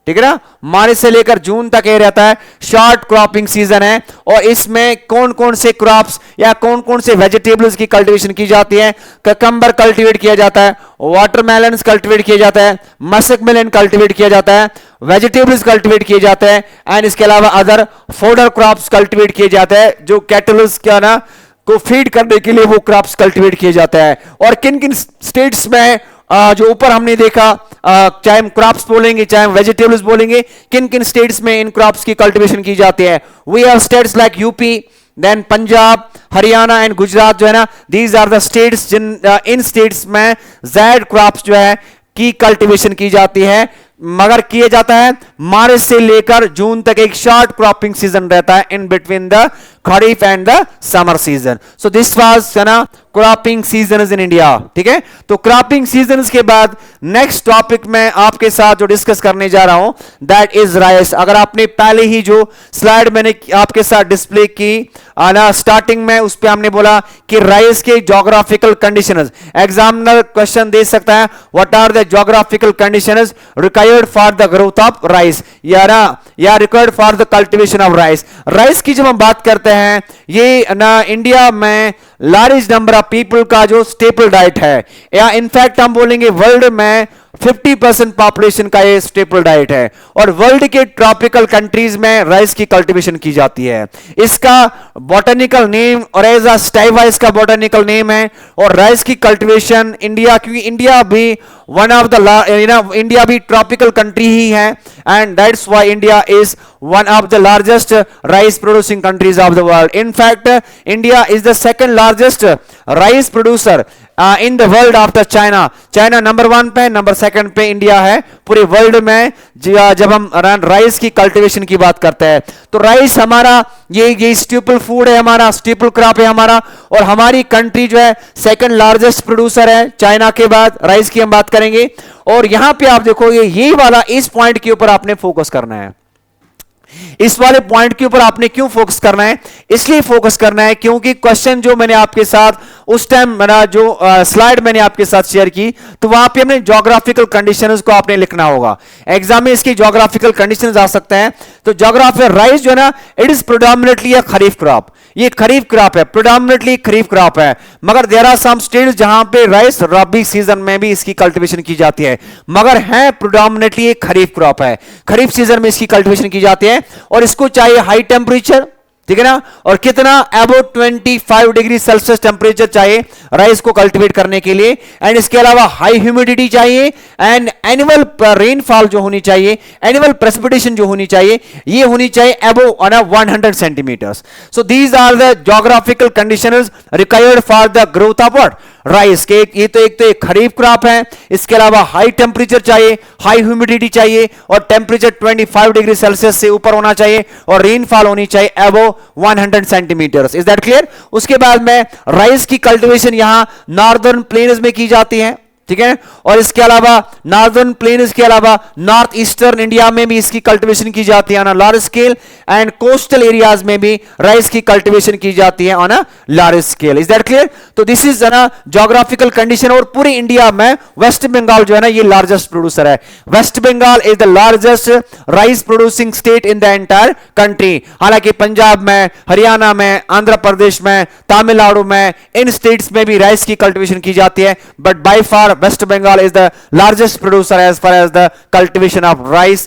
ठीक है ना, मार्च से लेकर जून तक ये रहता है, शॉर्ट क्रॉपिंग सीजन है. और इसमें कौन कौन से क्रॉप्स या कौन कौन से वेजिटेबल्स की कल्टीवेशन की जाती है? ककम्बर कल्टीवेट किया जाता है, वाटरमेलन कल्टीवेट किया जाता है, मस्क मेलन कल्टीवेट किया जाता है, वेजिटेबल्स कल्टीवेट किए जाते हैं, एंड इसके अलावा अदर फोडर क्रॉप्स कल्टीवेट किए जाते हैं जो कैटल्स क्या ना को फीड करने के लिए वो क्रॉप्स कल्टीवेट किए जाते हैं. और किन किन स्टेट्स में जो ऊपर हमने देखा, चाहे हम क्रॉप्स बोलेंगे चाहे हम वेजिटेबल्स बोलेंगे, किन किन स्टेट्स में इन क्रॉप्स की कल्टीवेशन की जाती है? We have states like UP, then Punjab, Haryana and Gujarat जो है ना, दीज आर द स्टेट्स इन स्टेट्स में ज़ैड क्रॉप्स जो है की कल्टीवेशन की जाती है. मगर किया जाता है मार्च से लेकर जून तक एक शॉर्ट क्रॉपिंग सीजन रहता है इन between the kharif and the summer season. So this was ना क्रॉपिंग सीजन्स इन इंडिया। ठीक है, तो क्रॉपिंग सीजन्स के बाद नेक्स्ट टॉपिक मैं आपके साथ जो डिस्कस करने जा रहा हूं दैट इज राइस। अगर आपने पहले ही जो स्लाइड मैंने आपके साथ डिस्प्ले की ना स्टार्टिंग में, उस पे हमने बोला कि राइस के ज्योग्राफिकल कंडीशंस, एग्जामिनर क्वेश्चन दे सकता है what are the geographical conditions required for the growth of rice या required for the cultivation of rice. Rice की जब हम बात करते हैं, ये ना इंडिया में लार्ज नंबर ऑफ पीपल का जो स्टेपल डाइट है, या इनफैक्ट हम बोलेंगे वर्ल्ड में 50% पॉपुलेशन का ये स्टेपल डाइट है, और वर्ल्ड के ट्रॉपिकल कंट्रीज में राइस की कल्टीवेशन की जाती है। इसका बॉटनिकल नेम और एज अ स्टाइवा इसका बॉटनिकल नेम है। और राइस की कल्टीवेशन इंडिया, क्योंकि इंडिया भी वन ऑफ द इंडिया भी ट्रॉपिकल कंट्री ही है, and that's why India is one of the largest rice producing countries of the world. In fact, India is the second largest rice producer in the world after China. China number 1 पे, number 2 पे India है पूरे world में जब हम rice की cultivation की बात करते हैं। तो राइस हमारा ये स्टेपल फूड है, हमारा स्टेपल क्रॉप है हमारा, और हमारी कंट्री जो है सेकंड लार्जेस्ट प्रोड्यूसर है चाइना के बाद, राइस की हम बात करेंगे। और यहां पे आप देखोगे ये वाला इस पॉइंट के ऊपर आपने फोकस करना है। इस वाले पॉइंट के ऊपर आपने क्यों फोकस करना है? इसलिए फोकस करना है क्योंकि क्वेश्चन जो मैंने आपके साथ उस टाइम मेरा जो स्लाइड मैंने आपके साथ शेयर की, तो वहां पे हमने ज्योग्राफिकल कंडीशंस को आपने लिखना होगा। एग्जाम में इसकी ज्योग्राफिकल कंडीशंस आ सकते हैं। तो ज्योग्राफी राइस जो है ना, it is प्रोडोमिनेटली a kharif crop. ये खरीफ क्रॉप है, प्रोडोमिनेटली खरीफ क्रॉप है, मगर देयर आर सम स्टेट्स जहां पे राइस रबी सीजन में भी इसकी कल्टीवेशन की जाती है, मगर है प्रोडोमिनेटली एक खरीफ क्रॉप है, खरीफ सीजन में इसकी कल्टीवेशन की जाती है। और इसको चाहिए हाई टेम्परेचर, ठीक है ना, और कितना अबाउट 25 डिग्री सेल्सियस टेम्परेचर चाहिए राइस को कल्टीवेट करने के लिए। एंड इसके अलावा हाई ह्यूमिडिटी चाहिए, एंड एनुअल रेनफॉल जो होनी चाहिए, एनुअल प्रेसिपिटेशन जो होनी चाहिए, ये होनी चाहिए above 100 centimetres. So these are the geographical conditions required for the growth of what rice के। ये तो एक खरीफ क्रॉप है, इसके अलावा हाई टेम्परेचर चाहिए, हाई ह्यूमिडिटी चाहिए, और टेम्परेचर 25 डिग्री सेल्सियस से ऊपर होना चाहिए, और रेनफॉल होनी चाहिए above 100 centimetres. Is that clear? उसके बाद में राइस की कल्टीवेशन यहां नॉर्दर्न प्लेन्स में की जाती है, ठीक है, और इसके अलावा नॉर्दर्न प्लेन्स के अलावा नॉर्थ ईस्टर्न इंडिया में भी इसकी कल्टीवेशन की जाती है on a large scale, and coastal areas में भी राइस की कल्टीवेशन की जाती है on a large scale. Is that clear? तो दिस इज ना ज्योग्राफिकल कंडीशन। और पूरे इंडिया में वेस्ट बंगाल जो है ना, ये लार्जेस्ट प्रोड्यूसर है। West Bengal is the largest rice producing state in the entire country. हालांकि पंजाब में, हरियाणा में, आंध्र प्रदेश में, तमिलनाडु में, इन स्टेट्स में भी राइस की कल्टीवेशन की जाती है, but by far West Bengal is the largest producer as far as the cultivation of rice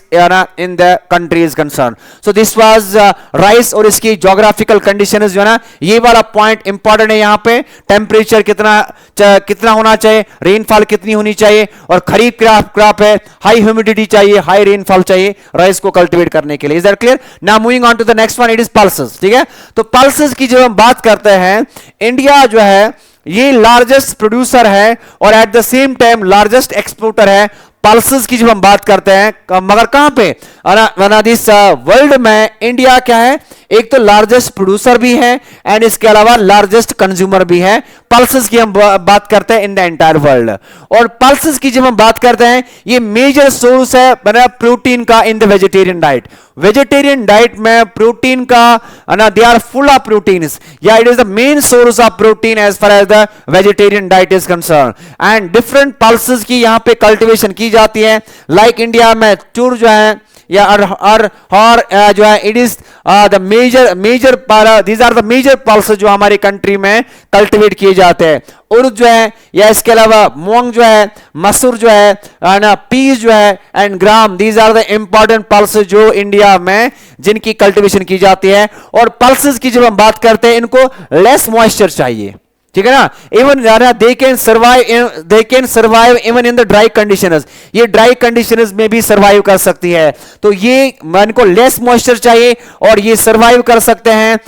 in the country is concerned. So this was rice और इसकी geographical conditions जो है ना, ये वाला point important है यहाँ पे। टेम्परेचर कितना होना चाहिए, रेनफॉल कितनी होनी चाहिए, और खरीफ क्रॉप है, हाई ह्यूमिडिटी चाहिए, हाई रेनफॉल चाहिए राइस को कल्टीवेट करने के लिए। Is that clear? Now moving on to the next one, it is pulses. ठीक है, तो पल्सेस की जब हम बात करते हैं, इंडिया जो है ये लार्जेस्ट प्रोड्यूसर है और eight the same time largest exporter है पल्सेस की जब हम बात करते हैं। मगर कहां पे दिस वर्ल्ड में इंडिया क्या है? एक तो लार्जेस्ट प्रोड्यूसर भी है, एंड इसके अलावा लार्जेस्ट कंज्यूमर भी है। पल्सेस की हम बात करते हैं इन द एंटायर वर्ल्ड। और पल्सेस की जब हम बात करते हैं, ये मेजर सोर्स है प्रोटीन का in the vegetarian diet. Vegetarian diet में प्रोटीन का they are full of proteins, या it is the main source of protein as far as the vegetarian diet is concern. And different pulses की यहां पे cultivation की जाती है। Like India में चूर जो है या और जो है, it is the major these are the major pulses जो हमारी कंट्री में कल्टीवेट किए जाते हैं। उर्द जो है, या इसके अलावा मूंग जो है, मसूर जो है ना, पीस जो है, and gram, these are the important pulses जो इंडिया में जिनकी कल्टीवेशन की जाती है। और पल्सेस की जब हम बात करते हैं, इनको लेस मॉइस्चर चाहिए, ठीक है ना, even they can survive even in the dry conditions. ये ड्राई कंडीशंस में भी सर्वाइव कर सकती है। तो ये इनको लेस मॉइस्चर चाहिए और ये सर्वाइव कर सकते हैं।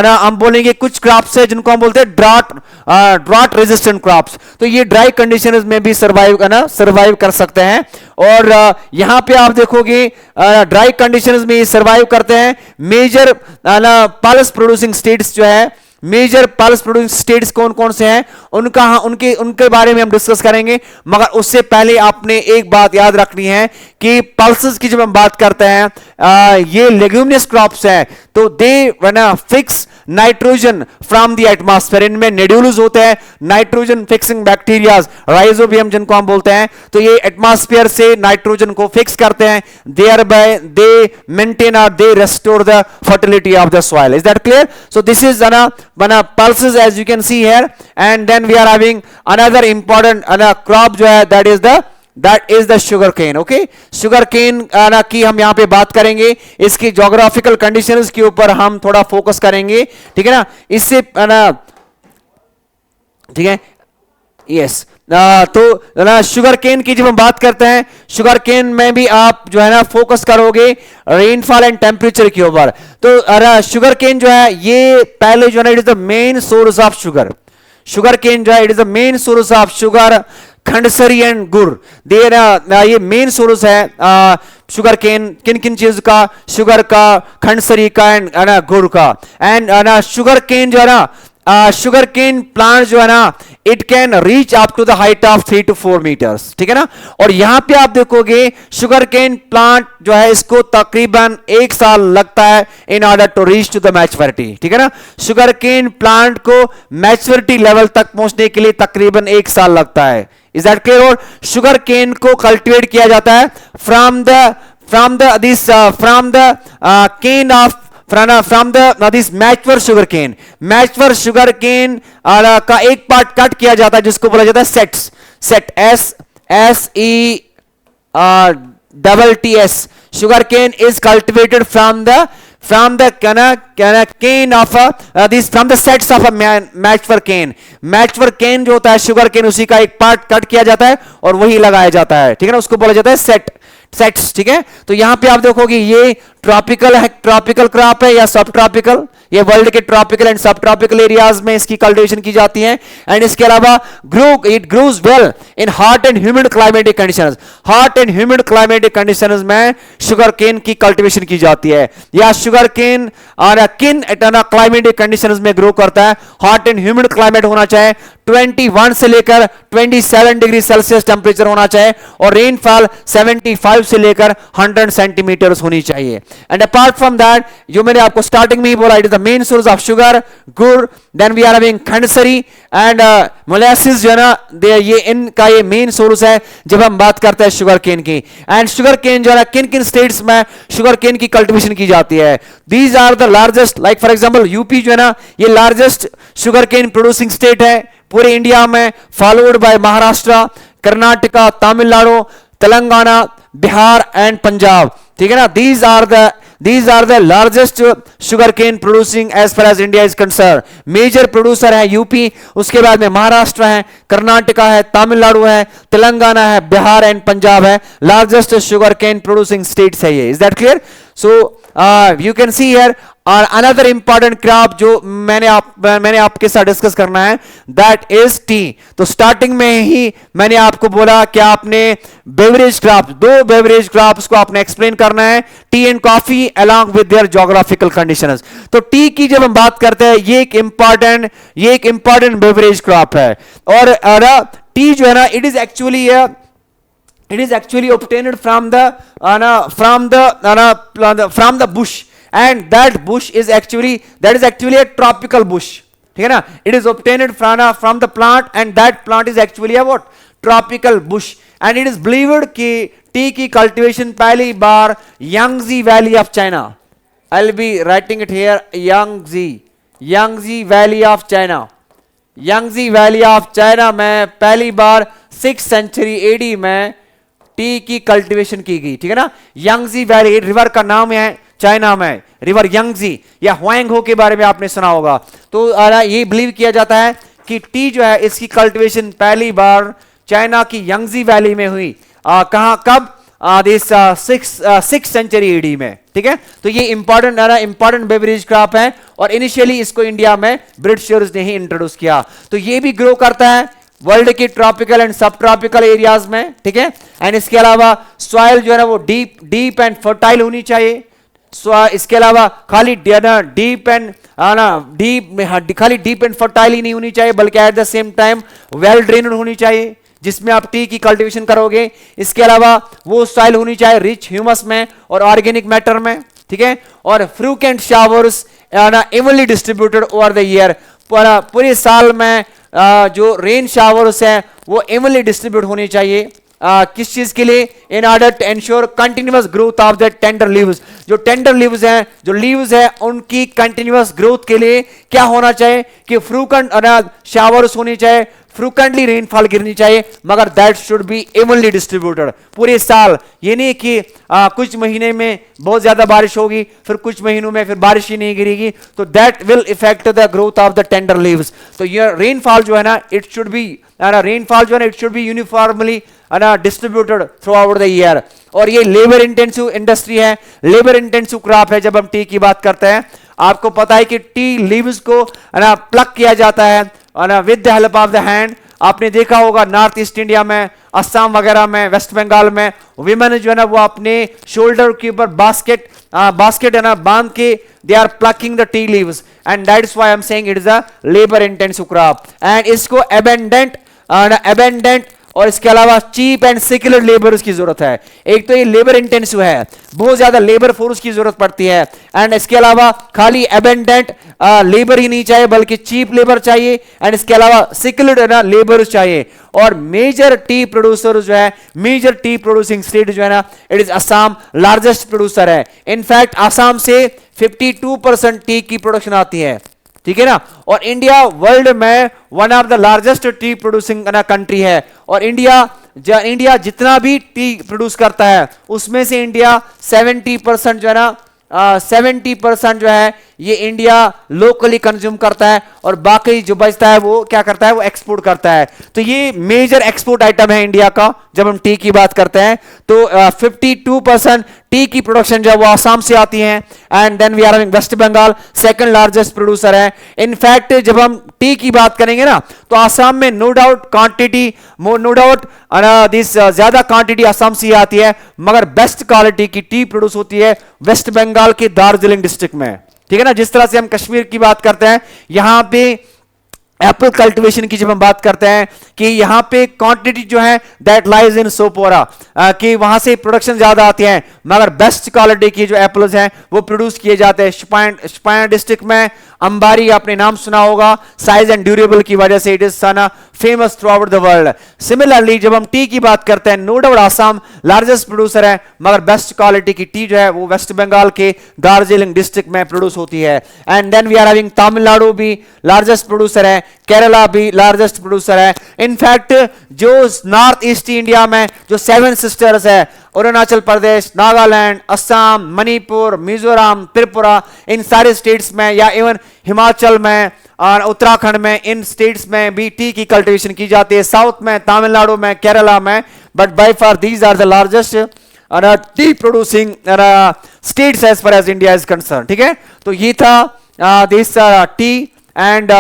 हम बोलेंगे कुछ क्रॉप्स है जिनको हम बोलते हैं ड्रॉट रेजिस्टेंट क्रॉप्स, तो ये ड्राई कंडीशंस में भी सर्वाइव कर सकते हैं। और यहां पे आप देखोगे ड्राई कंडीशंस में ये सर्वाइव करते हैं। मेजर पल्स प्रोड्यूसिंग स्टेट्स जो है मेजर पल्स प्रोड्यूसिंग स्टेट्स कौन कौन से हैं उनका उनके उनके बारे में हम डिस्कस करेंगे, मगर उससे पहले आपने एक बात याद रखनी है कि पल्सेस की जब हम बात करते हैं ये लेग्यूमिनस क्रॉप्स हैं, तो दे fix nitrogen from the atmosphere, इनमें नेड्यूल्स होते हैं नाइट्रोजन फिक्सिंग बैक्टीरियाज, राइजोबियम जिनको हम बोलते हैं, तो ये एटमॉस्फेयर से नाइट्रोजन को फिक्स करते हैं, देयर बाय दे मेंटेन और they restore the fertility of the soil. Is that clear? So this is pulses as you can see here, and then we are having another important crop जो है that is the sugar cane. okay, sugar cane की हम यहाँ पे बात करेंगे, इसकी geographical conditions के ऊपर हम थोड़ा फोकस करेंगे, ठीक है ना. इससे ठीक है, यस. तो शुगर केन की जब हम बात करते हैं, शुगर केन में भी आप जो है ना फोकस करोगे रेनफॉल एंड टेम्परेचर के ऊपर. तो शुगर केन जो है ये पहले जो है ना it is the main source of sugar. Sugarcane जो है it is the main source of sugar, khandsari and gur, ये मेन सोर्स है शुगर केन. किन किन चीज का? शुगर का, खंडसरी का एंड गुड़ का. एंड शुगर केन जो है ना शुगर केन प्लांट जो है ना it can reach up to the height of 3 to 4 metres, ठीक है ना. और यहां पे आप देखोगे शुगर केन प्लांट जो है इसको तकरीबन 1 साल लगता है in order to reach to the maturity, ठीक है ना. शुगर केन प्लांट को मैच्योरिटी लेवल तक पहुंचने के लिए तकरीबन 1 साल लगता है. Is that clear? और शुगर केन को कल्टिवेट किया जाता है from the cane of from the this mature sugar cane. mature sugar cane का एक पार्ट कट किया जाता है जिसको बोला जाता है sets. Set SETS. sugar cane is cultivated from the cane of from the sets of a mature cane. mature cane जो होता है sugar cane उसी का एक पार्ट कट किया जाता है और वही लगाया जाता है, ठीक है ना. उसको बोला जाता है सेट्स, ठीक है. तो यहां पे आप देखोगे ये ट्रॉपिकल है, ट्रॉपिकल क्रॉप है या सब ट्रॉपिकल, ये वर्ल्ड के ट्रॉपिकल एंड सब ट्रॉपिकल एरियाज में इसकी कल्टीवेशन की जाती है. एंड इसके अलावा it grows well in hot and humid climatic conditions. Hot and humid climatic conditions में शुगर केन की कल्टीवेशन की जाती है, या शुगर केन और किन क्लाइमेटिक कंडीशंस में ग्रो करता है. हॉट एंड ह्यूमिड क्लाइमेट होना चाहिए, 21 से लेकर 27 डिग्री सेल्सियस टेंपरेचर होना चाहिए, और रेनफॉल 75 से लेकर 100 सेंटीमीटर्स होनी चाहिए. एंड अपार्ट फ्रॉम दैट जो मैंने आपको स्टार्टिंग में ही बोला, it is the main source of sugar, gur, then we are having khandsari and molasses जो है ना ये इनका ये मेन सोर्स है जब हम बात करते हैं शुगर केन की. एंड शुगर केन जो है किन किन स्टेट्स में शुगर केन की कल्टीवेशन की जाती है? These are the largest, like for example UP जो है ना ये largest sugar cane producing state है पूरे इंडिया में, followed by Maharashtra, Karnataka, Tamil Nadu, Telangana, Bihar and Punjab, ठीक है ना. these are the largest sugar cane producing as far as India is concerned. Major producer है यूपी, उसके बाद में महाराष्ट्र है, कर्नाटका है, तमिलनाडु है, तेलंगाना है, बिहार एंड पंजाब है. Largest sugar cane producing states है ये. Is that clear? So you can see here और अनदर इंपॉर्टेंट क्रॉप जो मैंने आपके साथ डिस्कस करना है, दैट इज टी. तो स्टार्टिंग में ही मैंने आपको बोला कि आपने बेवरेज क्रॉप, 2 बेवरेज क्रॉप्स को आपने एक्सप्लेन करना है, T and coffee along with their geographical conditions. तो टी की जब हम बात करते हैं ये एक इंपॉर्टेंट बेवरेज क्रॉप है. और टी जो है ना it is actually obtained from the bush, and that bush is actually a tropical bush, ठीक है ना. it is obtained from the plant, and that plant is actually a what? tropical bush. and it is believed कि tea की cultivation पहली बार Yangtze valley of China, I'll be writing it here, Yangtze valley of China, Yangtze valley of China में पहली बार 6th century AD में tea की cultivation की गई, ठीक है ना. यांगजी वैली रिवर का नाम है चाइना में, रिवर यांगजी या ह्वांगहो के बारे में आपने सुना होगा. तो ये बिलीव किया जाता है कि टी जो है इसकी कल्टीवेशन पहली बार चाइना की यांगजी वैली में हुई. कहां, कब? दिस 6th century AD में, ठीक है. तो ये इंपॉर्टेंट बेवरेज क्रॉप है और इनिशियली इसको इंडिया में ब्रिटिशर्स ने ही इंट्रोड्यूस किया. तो ये भी ग्रो करता है वर्ल्ड की ट्रॉपिकल एंड सब ट्रॉपिकल एरियाज में, ठीक है. एंड इसके अलावा सॉइल जो है ना वो डीप एंड फर्टाइल होनी चाहिए, इसके अलावा खाली डीप एंड खाली डीप एंड फर्टाइल ही नहीं होनी चाहिए, बल्कि eight the same time well drained होनी चाहिए जिसमें आप टी की कल्टीवेशन करोगे। इसके अलावा वो सॉइल होनी चाहिए रिच ह्यूमस में और ऑर्गेनिक मैटर में, ठीक है। और frequent showers evenly distributed over the year, पूरे साल में जो रेन शावर्स हैं वो इवनली डिस्ट्रीब्यूट होने चाहिए। किस चीज के लिए? In order to ensure continuous growth of the tender leaves. जो टेंडर लीव्स हैं, जो लीव्स है, उनकी कंटिन्यूअस ग्रोथ के लिए क्या होना चाहिए कि फ्रीक्वेंट शावर्स होनी चाहिए, फ्रीक्वेंटली रेनफॉल गिरनी चाहिए, मगर that should be evenly distributed पूरे साल। ये नहीं कि कुछ महीने में बहुत ज्यादा बारिश होगी, फिर कुछ महीनों में फिर बारिश ही नहीं गिरेगी, तो that will effect the growth of the tender leaves. तो ये रेनफॉल जो है ना, इट शुड बी रेनफॉल जो है ना, it should be uniformly distributed through out the year. और ये लेबर इंटेंसिव इंडस्ट्री है, लेबर इंटेंसिव क्रॉप है। जब हम टी की बात करते हैं, आपको पता है कि टी लीव्स को प्लक किया जाता है with the help of the hand. आपने देखा होगा नॉर्थ ईस्ट इंडिया में, असम वगैरह में, वेस्ट बंगाल में विमेन जो है ना वो अपने शोल्डर के ऊपर बास्केट है ना बांध के they are plucking the tea leaves, and that's why I am saying it is a labour intensive crop. And इसको एबेंडेंट और इसके अलावा चीप एंड स्किल्ड लेबर की जरूरत है। एक तो ये लेबर इंटेंसिव है, बहुत ज्यादा लेबर फोर्स की जरूरत पड़ती है, एंड इसके अलावा खाली एबेंडेंट लेबर ही नहीं चाहिए बल्कि चीप लेबर चाहिए, एंड इसके अलावा स्किल्ड लेबर चाहिए। और मेजर टी प्रोड्यूसर जो है, मेजर टी प्रोड्यूसिंग स्टेट जो है ना, it is Assam, largest producer है। इनफैक्ट असम से 52% टी की प्रोडक्शन आती है, ठीक है ना। और इंडिया वर्ल्ड में one of the largest tea producing country है। और इंडिया जितना भी टी प्रोड्यूस करता है उसमें से इंडिया 70% जो है ना 70% जो है ये इंडिया लोकली कंज्यूम करता है, और बाकी जो बचता है वो क्या करता है, वो एक्सपोर्ट करता है। तो ये मेजर एक्सपोर्ट आइटम है इंडिया का जब हम टी की बात करते हैं। तो 52% टी की प्रोडक्शन जो है वो आसाम से आती है, and then we are having West Bengal second largest producer है। इनफैक्ट जब हम टी की बात करेंगे ना, तो आसाम में नो डाउट दिस ज्यादा क्वांटिटी आसाम से आती है, मगर बेस्ट क्वालिटी की टी प्रोड्यूस होती है वेस्ट बंगाल के दार्जिलिंग डिस्ट्रिक्ट में, ठीक है ना। जिस तरह से हम कश्मीर की बात करते हैं, यहां पे एप्पल कल्टीवेशन की जब हम बात करते हैं कि यहां पे क्वांटिटी जो है दैट लाइज इन सोपोरा, कि वहां से प्रोडक्शन ज्यादा आती है, मगर बेस्ट क्वालिटी की जो एप्पल्स हैं वो प्रोड्यूस किए जाते हैं शोपियां डिस्ट्रिक्ट में। अंबारी आपने नाम सुना होगा, साइज एंड ड्यूरेबल की वजह से it is famous throughout the world. Similarly जब हम टी की बात करते हैं, no doubt Assam largest producer है, मगर बेस्ट क्वालिटी की टी जो है वो वेस्ट बंगाल के दार्जिलिंग डिस्ट्रिक्ट में प्रोड्यूस होती है। And then we are having Tamil Nadu भी लार्जेस्ट प्रोड्यूसर है, केरला भी लार्जेस्ट प्रोड्यूसर है। इनफैक्ट जो नॉर्थ ईस्ट इंडिया में जो 7 सिस्टर्स है, अरुणाचल प्रदेश, नागालैंड, असम, मणिपुर, मिजोरम, त्रिपुरा, इन सारे स्टेट्स में, या इवन हिमाचल में और उत्तराखंड में, इन स्टेट्स में भी टी की कल्टीवेशन की जाती है। साउथ में, तमिलनाडु में, केरला में, but by far these are the largest tea producing states as far as India is concern, ठीक है। तो ये था दिस टी एंड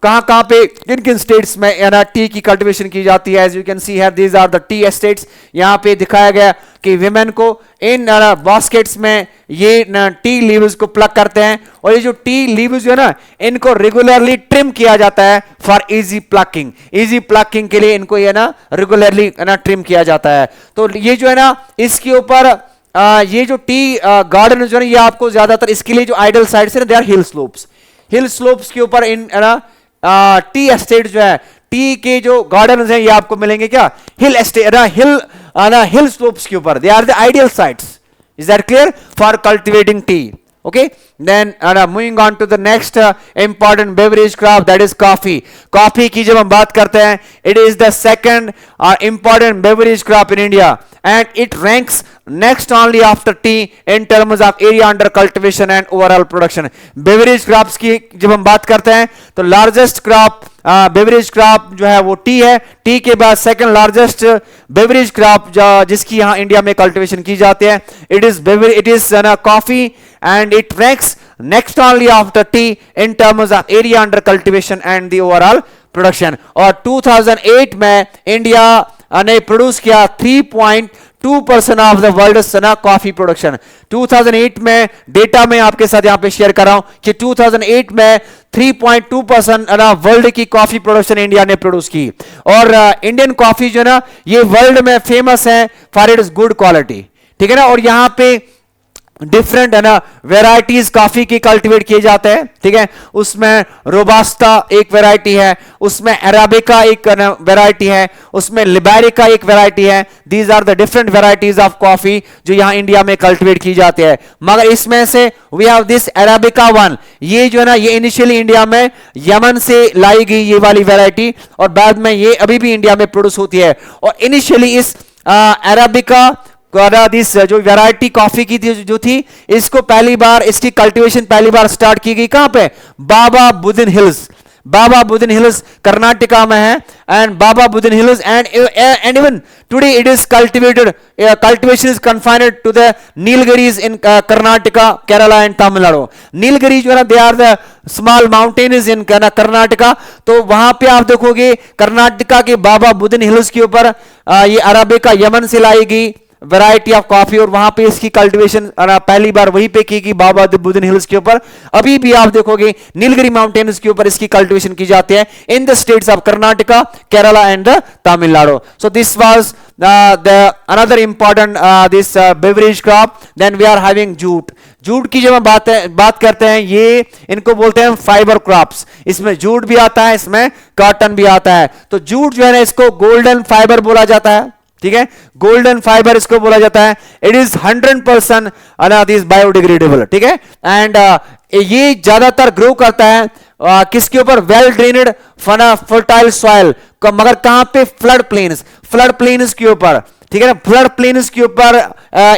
कहां पे किन किन स्टेट्स में टी की कल्टीवेशन की जाती है। As you can see here these are the tea estates. यहां पे दिखाया गया कि विमेन को इन बास्केट्स में ये टी लीव्स को प्लग करते हैं, और ये जो टी लीव्स जो है ना, इनको रेगुलरली ट्रिम किया जाता है for easy plucking. Easy plucking के लिए इनको ये ना रेगुलरली ट्रिम किया जाता है। तो ये जो है ना, इसके ऊपर ये जो टी गार्डन जो है ये आपको ज्यादातर इसके लिए जो आइडल साइड्स है, दे आर हिल स्लोप्स के ऊपर इन टी एस्टेट जो है, टी के जो गार्डन हैं ये आपको मिलेंगे क्या, हिल एस्टेट हिल स्लोप्स के ऊपर। They are the ideal sites. Is that clear for cultivating tea? Okay, then moving on to the next important beverage crop, that is coffee. Coffee की जब हम बात करते हैं, it is the second important beverage crop in India, and it ranks next only after tea in terms of area under cultivation and overall production. Beverage crops की जब हम बात करते हैं, तो largest crop बेवरेज क्रॉप जो है वो टी है। टी के बाद सेकंड लार्जेस्ट बेवरेज क्रॉप जिसकी यहां इंडिया में कल्टीवेशन की जाती है, it is coffee, and it ranks next only after T in terms of area under cultivation and the overall production. और 2008 में इंडिया ने प्रोड्यूस किया 2% of the world coffee production. 2008 में डेटा में आपके साथ यहां पे शेयर कर रहा हूं कि 2008 में 3.2% वर्ल्ड की कॉफी प्रोडक्शन इंडिया ने प्रोड्यूस की। और इंडियन कॉफी जो है ना ये वर्ल्ड में फेमस है फॉर इट्स गुड क्वालिटी, ठीक है ना। और यहां पे डिफरेंट है ना वेराइटीज कॉफी की कल्टीवेट किए जाते हैं, ठीक है। उसमें रोबास्टा एक वैरायटी है, उसमें अराबिका एक वैरायटी है, उसमें लिबेरिका एक वैरायटी है। These are the different varieties of coffee जो यहां इंडिया में कल्टीवेट की जाती है। मगर इसमें से we have this arabica one, ये जो है ना ये इनिशियली इंडिया में यमन से लाई गई ये वाली वैरायटी, और बाद में ये अभी भी इंडिया में प्रोड्यूस होती है। और इनिशियली इस अराबिका दिस जो वैरायटी कॉफी की थी जो थी इसको पहली बार इसकी कल्टीवेशन पहली बार स्टार्ट की गई कहां पे? बाबा बुदन हिल्स। बाबा बुदन हिल्स कर्नाटका में है, and Baba Budan hills and even today it is cultivated, cultivation is confined to the Nilgiris in Karnataka, Kerala and Tamil Nadu. Nilgiri जो है ना they are the small mountains in Karnataka. तो वहां पे आप देखोगे कर्नाटका के बाबा बुदन हिल्स के ऊपर ये अराबिका यमन से लाई गई वैरायटी ऑफ कॉफी, और वहां पे इसकी कल्टीवेशन पहली बार वहीं पे की बाबा बुदन हिल्स के ऊपर। अभी भी आप देखोगे नीलगिरी माउंटेन्स के ऊपर इसकी कल्टीवेशन की जाती है in the states of Karnataka, Kerala and Tamil Nadu. So this was the another important this beverage crop. Then we are having jute. Jute की जब हम बात करते हैं, ये इनको बोलते हैं फाइबर क्रॉप्स। इसमें जूट भी आता है, इसमें कॉटन भी आता है। तो जूट जो है ना इसको गोल्डन फाइबर बोला जाता है, ठीक है। गोल्डन फाइबर इसको बोला जाता है। इट इज 100% दिस बायोडिग्रेडेबल, ठीक है। एंड ये ज्यादातर ग्रो करता है किसके ऊपर? वेल ड्रेनेड फर्टाइल सॉइल, मगर कहां पे? फ्लड प्लेन्स के ऊपर, ठीक है ना। फ्लड प्लेन्स के ऊपर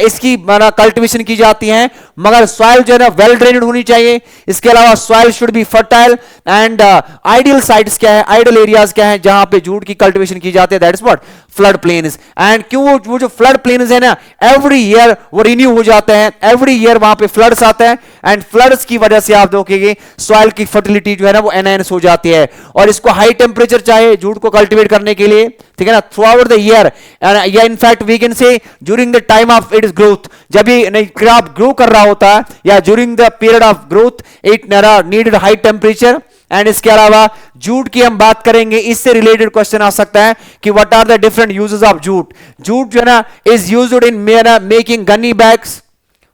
इसकी कल्टीवेशन की जाती है, मगर सॉइल जो है ना वेल ड्रेनेड होनी चाहिए। इसके अलावा soil should be fertile and ideal sites क्या है, आइडियल एरियाज क्या है जहां पे जूट की कल्टीवेशन की जाती है? That is what? Flood plains. And क्यों वो जो फ्लड प्लेन्स है ना एवरी ईयर वो रिन्यू हो जाते हैं, एवरी ईयर वहां पे फ्लड्स आते हैं, एंड फ्लड्स की वजह से आप देखोगे सॉइल की फर्टिलिटी जो है ना वो एनहांस हो जाती है। और इसको हाई टेम्परेचर चाहिए जूट को कल्टीवेट करने के लिए, ठीक है ना, थ्रू आउट द ईयर। या in fact we can say during the time of its growth, जब ये क्रॉप ग्रो कर रहा होता है या during the period of growth it needed high temperature. And इसके अलावा जूट की हम बात करेंगे, इससे रिलेटेड क्वेश्चन आ सकता है कि what are the different uses of jute. Jute जो है ना is used in making gunny bags.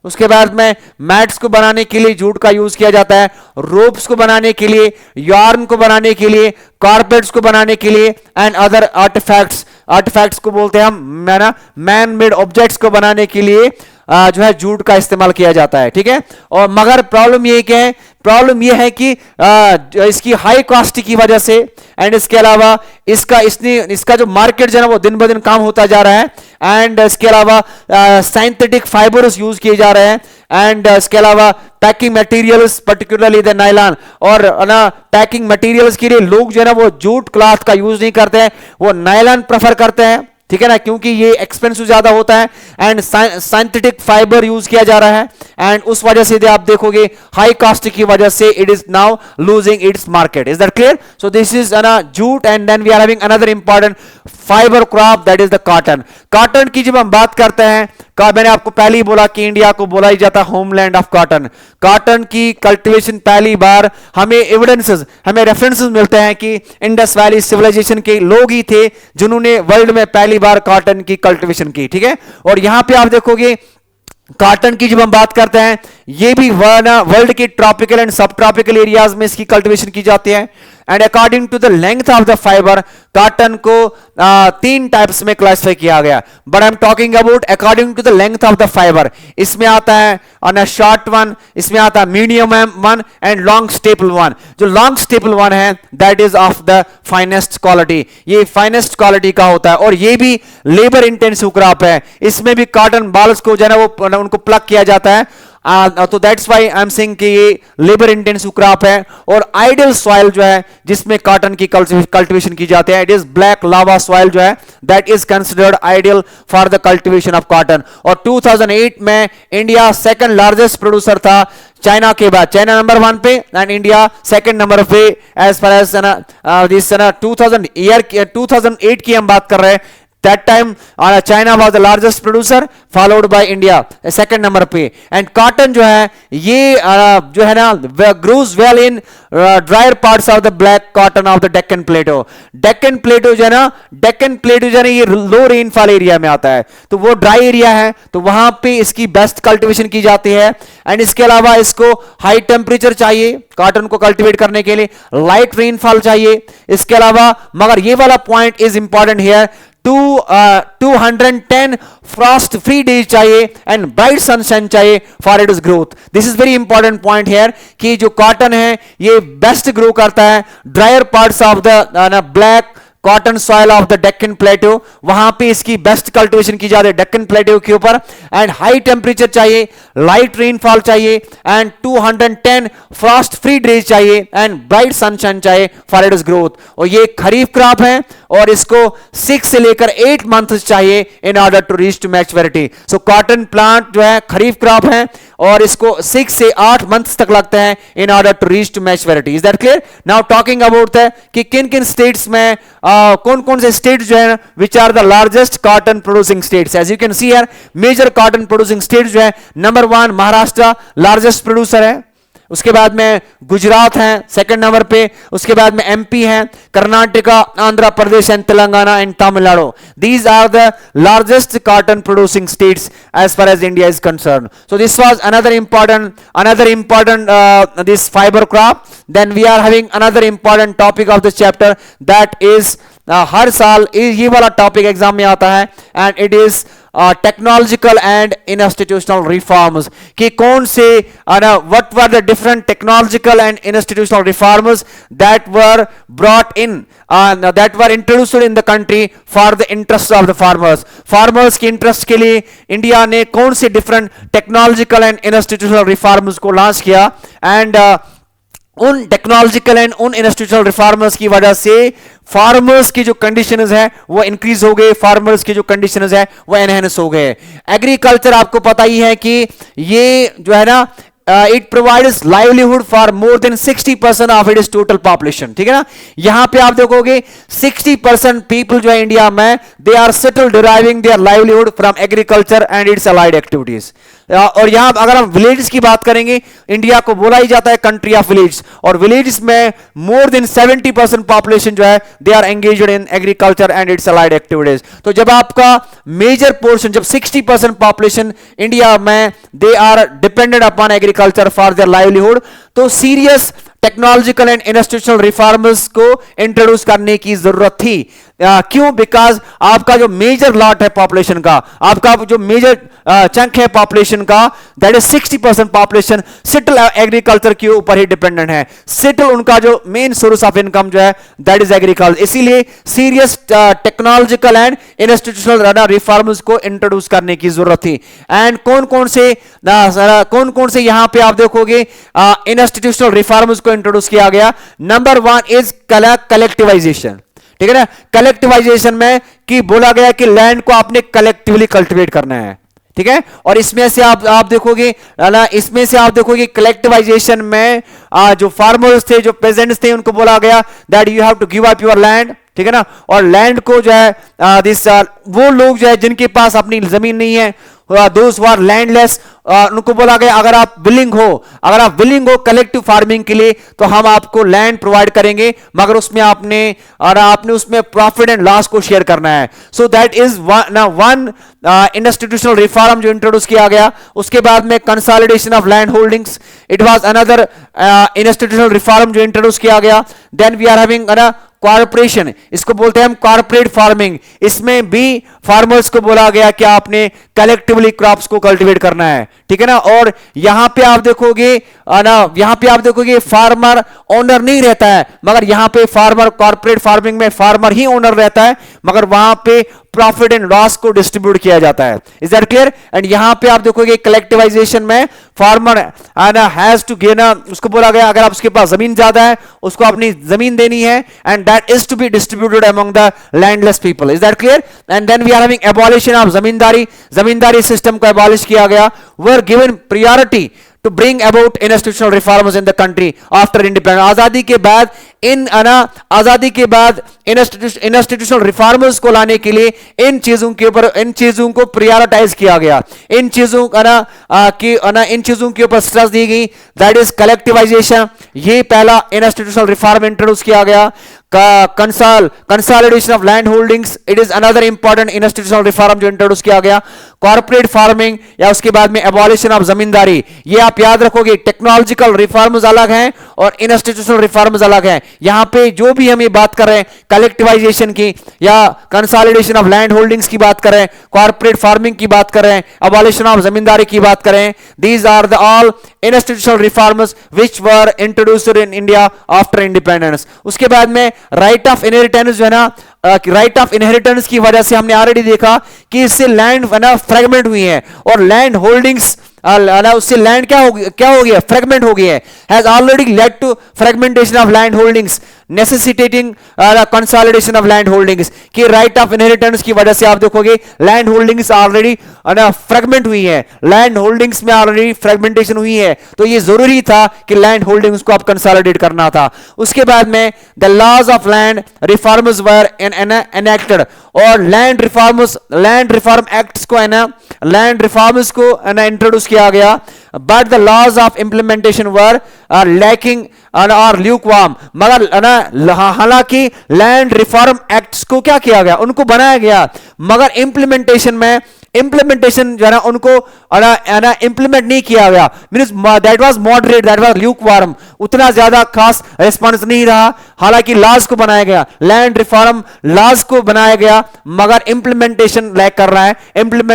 उसके बाद में मैट्स को बनाने के लिए जूट का यूज किया जाता है, रोप्स को बनाने के लिए, यार्न को बनाने के लिए, कारपेट्स को बनाने के लिए, एंड अदर आर्टिफैक्ट्स को बोलते हैं हम मैन मेड ऑब्जेक्ट्स को बनाने के लिए जो है जूट का इस्तेमाल किया जाता है, ठीक है। और मगर प्रॉब्लम ये क्या है? प्रॉब्लम ये है कि इसकी हाई कॉस्ट की वजह से, एंड इसके अलावा इसका जो मार्केट जो है ना वो दिन ब दिन कम होता जा रहा है, एंड इसके अलावा सिंथेटिक फाइबर्स यूज किए जा रहे हैं, एंड इसके अलावा packing materials particularly the nylon, और ना पैकिंग मटेरियल्स के लिए लोग जो है ना वो जूट क्लॉथ का यूज नहीं करते हैं, वो नायलॉन प्रेफर करते हैं, ठीक है ना, क्योंकि ये एक्सपेंसिव ज्यादा होता है, एंड सिंथेटिक फाइबर यूज किया जा रहा है, एंड उस वजह से आप देखोगे हाई कॉस्ट की वजह से it is now losing its market. Is that clear? So this is jute, and then we are having another important fibre crop that is the cotton. Cotton की जब हम बात करते हैं, मैंने आपको पहले ही बोला कि इंडिया को बोला ही जाता है होमलैंड ऑफ कॉटन। कॉटन की कल्टीवेशन पहली बार हमें एविडेंसेस, हमें रेफरेंसेस मिलते हैं कि इंडस वैली सिविलाइजेशन के लोग ही थे जिन्होंने वर्ल्ड में पहली बार कॉटन की कल्टीवेशन की, ठीक है। और यहां पे आप देखोगे कॉटन की जब हम बात करते हैं, ये भी वर्ल्ड के ट्रॉपिकल एंड सब ट्रॉपिकल एरियाज में इसकी कल्टीवेशन की जाती है। And according to the length of the fibre, cotton को 3 टाइप्स में क्लासिफाई किया गया, but I am talking about according to the length of the fibre. इसमें आता है शॉर्ट वन, इसमें आता है medium one, and long staple one. जो लॉन्ग स्टेपल वन है that is of the finest quality, ये फाइनेस्ट क्वालिटी का होता है, और ये भी लेबर इंटेंसिव क्रॉप है। इसमें भी कॉटन बाल्स को जो है ना वो उनको प्लग किया जाता है, तो that's why I am saying कि ये लेबर इंटेंसिव क्रॉप है। और आइडियल सॉइल जो है जिसमें कॉटन की कल्टीवेशन की जाती है, it is black lava soil जो है that is considered ideal for the cultivation of cotton. और 2008 में इंडिया सेकंड लार्जेस्ट प्रोड्यूसर था चाइना के बाद, चाइना नंबर 1 पे एंड इंडिया सेकंड नंबर पे एज फार एज दिस 2008 की हम बात कर रहे हैं। That time China was the largest producer, followed by India second number पे। एंड कॉटन जो है ये जो है ना grows well in drier parts of the black cotton of the Deccan plateau. Deccan plateau जो है ना, डेक्कन प्लेटो जो है ये लो रेनफॉल एरिया में आता है, तो वो ड्राई एरिया है, तो वहां पे इसकी बेस्ट कल्टीवेशन की जाती है। एंड इसके अलावा इसको हाई टेम्परेचर चाहिए कॉटन को कल्टीवेट करने के लिए, लाइट रेनफॉल चाहिए इसके अलावा, मगर ये वाला point is important here, 210 frost free days चाहिए एंड ब्राइट सनशाइन चाहिए for its growth. This is very important point here कि जो कॉटन है ये बेस्ट ग्रो करता है drier parts of the black cotton soil of the Deccan plateau, वहां पे इसकी बेस्ट कल्टीवेशन की जा रही है डेक्कन प्लेटो के ऊपर। एंड हाई टेम्परेचर चाहिए, लाइट रेनफॉल चाहिए एंड 210 फ्रॉस्ट फ्री डेज चाहिए एंड ब्राइट सनशाइन चाहिए फॉर इट्स ग्रोथ। और ये खरीफ क्रॉप है और इसको 6 से लेकर 8 मंथ चाहिए in order to reach to maturity. So cotton plant जो है खरीफ क्रॉप है और इसको 6 से 8 मंथ्स तक लगते हैं in order to reach to maturity. Is that clear? Now talking about कि किन किन स्टेट्स में कौन कौन से स्टेट्स जो है which are the largest cotton producing states. As you can see here major cotton producing states जो है, नंबर 1 महाराष्ट्र लार्जेस्ट प्रोड्यूसर है, उसके बाद में गुजरात है सेकंड नंबर पे, उसके बाद में एमपी है, Karnataka, Andhra Pradesh and Telangana and Tamil Nadu. These are the largest cotton producing states as far as India is concern. So this was another important this fiber crop. Then we are having another important topic of this chapter, that is हर साल ये वाला topic exam में आता है and it is technological and institutional reforms, कि कौन से what were the different technological and institutional reforms that were brought in that were introduced in the country for the interest of the farmers. Farmers के interest के लिए India ने कौन से different technological and institutional reforms को launch किया। And उन technological and उन इंस्टीट्यूशनल रिफॉर्मर्स की वजह से फार्मर्स की जो कंडीशंस है वो इंक्रीज हो गए, फार्मर्स की जो कंडीशंस है वो एनहेंस हो गए। एग्रीकल्चर आपको पता ही है कि ये जो है ना it provides livelihood for more than 60% of its total population. ठीक है ना, यहां पे आप देखोगे 60% पीपल जो है इंडिया में they are settle deriving their livelihood from agriculture and its allied activities. और यहां अगर हम विलेजेस की बात करेंगे, इंडिया को बोला ही जाता है कंट्री ऑफ विलेज, और विलेजेस में मोर देन 70% पॉपुलेशन जो है they are engaged in agriculture and its allied activities. तो जब आपका मेजर पोर्शन, जब 60% पॉपुलेशन इंडिया में they are dependent upon agriculture for their livelihood, तो serious technological and institutional reforms को इंट्रोड्यूस करने की जरूरत थी। क्यों? बिकॉज आपका जो मेजर लॉट है पॉपुलेशन का, आपका जो मेजर चंक है पॉपुलेशन का, that is 60% population Seattle agriculture के ऊपर ही डिपेंडेंट है। सिटल उनका जो मेन सोर्स ऑफ इनकम जो है दैट इज एग्रीकल्चर। इसीलिए serious technological and institutional reforms को इंट्रोड्यूस करने की जरूरत थी। एंड कौन कौन से यहां पे आप देखोगे इंस्टीट्यूशनल रिफॉर्म्स को इंट्रोड्यूस किया गया। Number 1 is collectivisation. ठीक है ना, कलेक्टिवाइजेशन में कि बोला गया कि लैंड को आपने कलेक्टिवली कल्टीवेट करना है। ठीक है, और इसमें से आप देखोगे इसमें से आप देखोगे कलेक्टिवाइजेशन में जो फार्मर्स थे, जो पेजेंट्स थे, उनको बोला गया that you have to give up your land. ठीक है ना, और लैंड को जो है वो लोग जो है जिनके पास अपनी जमीन नहीं है, दोस्त हु आर लैंडलेस, उनको बोला गया अगर आप विलिंग हो कलेक्टिव फार्मिंग के लिए तो हम आपको लैंड प्रोवाइड करेंगे, मगर उसमें आपने उसमें प्रॉफिट एंड लॉस को शेयर करना है। So that is one institutional reform जो इंट्रोड्यूस किया गया। उसके बाद में consolidation of land holdings, it was another institutional reform जो इंट्रोड्यूस किया गया। Then we are having corporation, इसको बोलते हैं हम कॉर्पोरेट फार्मिंग। इसमें भी फार्मर्स को बोला गया कि आपने कलेक्टिवली क्रॉप्स को कल्टीवेट करना है। ठीक है ना, और यहां पे आप देखोगे फार्मर ओनर नहीं रहता है, मगर यहां पे फार्मर कॉर्पोरेट फार्मिंग में फार्मर ही ओनर रहता है, मगर वहां पे प्रॉफिट एंड लॉस को डिस्ट्रीब्यूट किया जाता है। Is that clear? एंड यहां पे आप देखोगे कलेक्टिवाइजेशन में फार्मर हैज टू गेन, उसको बोला गया अगर आप उसके पास जमीन ज्यादा है उसको अपनी जमीन देनी है, and that is to be distributed among the landless people. Is that clear? And then we are having abolition of zamindari system को एबॉलिश किया गया। Were given priority to bring about institutional reforms in the country after independence। आजादी के बाद इन आजादी के बाद institutional reforms को लाने के लिए इन चीजों को प्रायोरिटाइज किया गया, इन चीजों इन चीजों के ऊपर स्ट्रेस दी गई, दैट इज कलेक्टिवाइजेशन, ये पहला इंस्टीट्यूशनल रिफॉर्म इंट्रोड्यूस किया गया। Consolidation of land holdings, it is another important institutional reform जो इंट्रोड्यूस किया गया। कॉर्पोरेट फार्मिंग या उसके बाद में एबॉलिशन ऑफ जमींदारी, ये आप याद रखोगे, टेक्नोलॉजिकल रिफॉर्म्स अलग हैं और इंस्टीट्यूशनल रिफॉर्म्स अलग हैं। यहां पे जो भी हम ये बात कर रहे हैं कलेक्टिवाइजेशन की या कंसोलिडेशन ऑफ लैंड होल्डिंग्स की बात कर रहे हैं, कॉर्पोरेट फार्मिंग की बात कर रहे हैं, एबॉलिशन ऑफ जमींदारी की बात कर रहे हैं, these are the all institutional reforms which were introduced in India after independence. उसके बाद में राइट ऑफ इनहेरिटेंस जो है ना, राइट ऑफ इनहेरिटेंस की वजह से हमने ऑलरेडी देखा कि इससे लैंड फ्रेगमेंट हुई है और लैंड होल्डिंग्स उससे लैंड क्या हो गया, फ्रेगमेंट हो गया है, has already led to fragmentation of land holdings necessitating consolidation of land holdings. कि राइट ऑफ इनहेरिटेंस की वजह से आप देखोगे लैंड होल्डिंग्स ऑलरेडी फ्रेगमेंट हुई है, लैंड होल्डिंग्स में ऑलरेडी फ्रेगमेंटेशन हुई है, तो ये जरूरी था कि लैंड होल्डिंग्स को आप कंसोलिडेट करना था। उसके बाद में the laws of land reforms were enacted और लैंड रिफॉर्म एक्ट्स को लैंड रिफॉर्म्स को इंट्रोड्यूस किया गया, but the laws of implementation were lacking और ल्यूकवार्म। मगर हालांकि लैंड रिफॉर्म एक्ट्स को क्या किया गया, उनको बनाया गया, मगर इंप्लीमेंटेशन जो है ना उनको इंप्लीमेंट नहीं किया गया, means that was moderate, that was lukewarm, उतना ज्यादा खास रिस्पांस नहीं रहा। हालांकि लॉज को बनाया गया, लैंड रिफॉर्म लॉज को बनाया गया, मगर इंप्लीमेंटेशन लैक कर रहा है,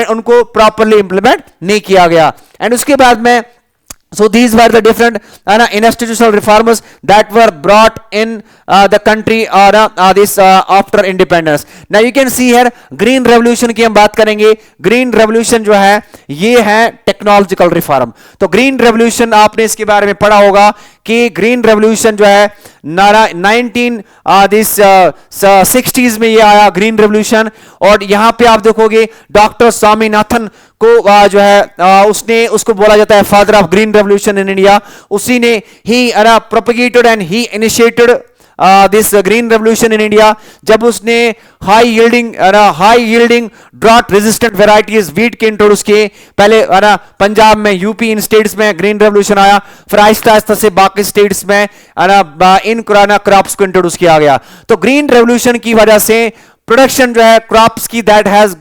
उनको प्रॉपर्ली इंप्लीमेंट नहीं किया गया। एंड उसके बाद में so these were the different institutional reforms that were brought in the country after independence. Now you can see here green revolution की हम बात करेंगे। green revolution जो है ये है टेक्नोलॉजिकल रिफॉर्म। तो ग्रीन रेवोल्यूशन आपने इसके बारे में पढ़ा होगा कि ग्रीन रेवोल्यूशन जो है 1960s में ये आया ग्रीन रेवोल्यूशन। और यहां पे आप देखोगे डॉक्टर स्वामीनाथन को जो है उसको बोला जाता है father of green revolution in India. उसी ने ही propagated and he initiated this green revolution in India, जब उसने high yielding drought resistant varieties wheat के इंट्रोड्यूस किए। पहले पंजाब में, यूपी इन स्टेट्स में ग्रीन रेवोल्यूशन आया, फिर आहिस्ता आहिस्ता से बाकी स्टेट्स में इन क्रॉप्स को इंट्रोड्यूस किया गया। तो ग्रीन रेवोल्यूशन की वजह से प्रोडक्शन जो है क्रॉप्स की that has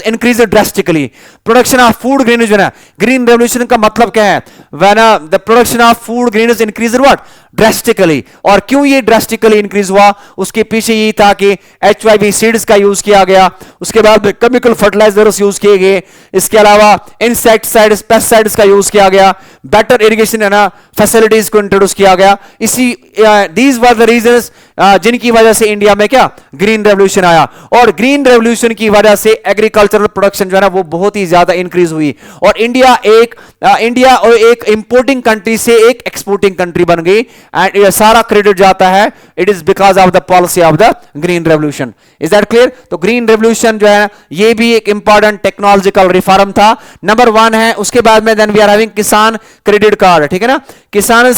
increase drastically. Production of food grain जो है, ग्रीन रेवोल्यूशन का मतलब क्या है, when the production of food grain is increase what, drastically. और क्यों ये ड्रास्टिकली इंक्रीज हुआ, उसके पीछे यही था कि HYV सीड्स का यूज किया गया, उसके बाद केमिकल फर्टिलाइजर्स यूज किए गए, इसके अलावा इंसेक्टिसाइड्स पेस्टिसाइड्स का यूज किया गया, बेटर इरिगेशन है ना फैसिलिटीज को इंट्रोड्यूस किया गया। इसी दीज वर द रीजंस जिनकी वजह से इंडिया में क्या ग्रीन रेवोल्यूशन आया। और ग्रीन रेवोल्यूशन की वजह से एग्रीकल्चरल प्रोडक्शन जो है ना वो बहुत ही ज्यादा इंक्रीज हुई और इंडिया एक इंपोर्टिंग कंट्री से एक एक्सपोर्टिंग कंट्री बन गई। एंड ये सारा क्रेडिट जाता है, it is because of the policy of the green revolution. Is that clear? तो ग्रीन रेवोल्यूशन जो है ये भी एक इंपॉर्टेंट टेक्नोलॉजिकल रिफॉर्म था, नंबर 1 है। उसके बाद में देन वी आर हैविंग किसान क्रेडिट कार्ड, ठीक है ना। किसान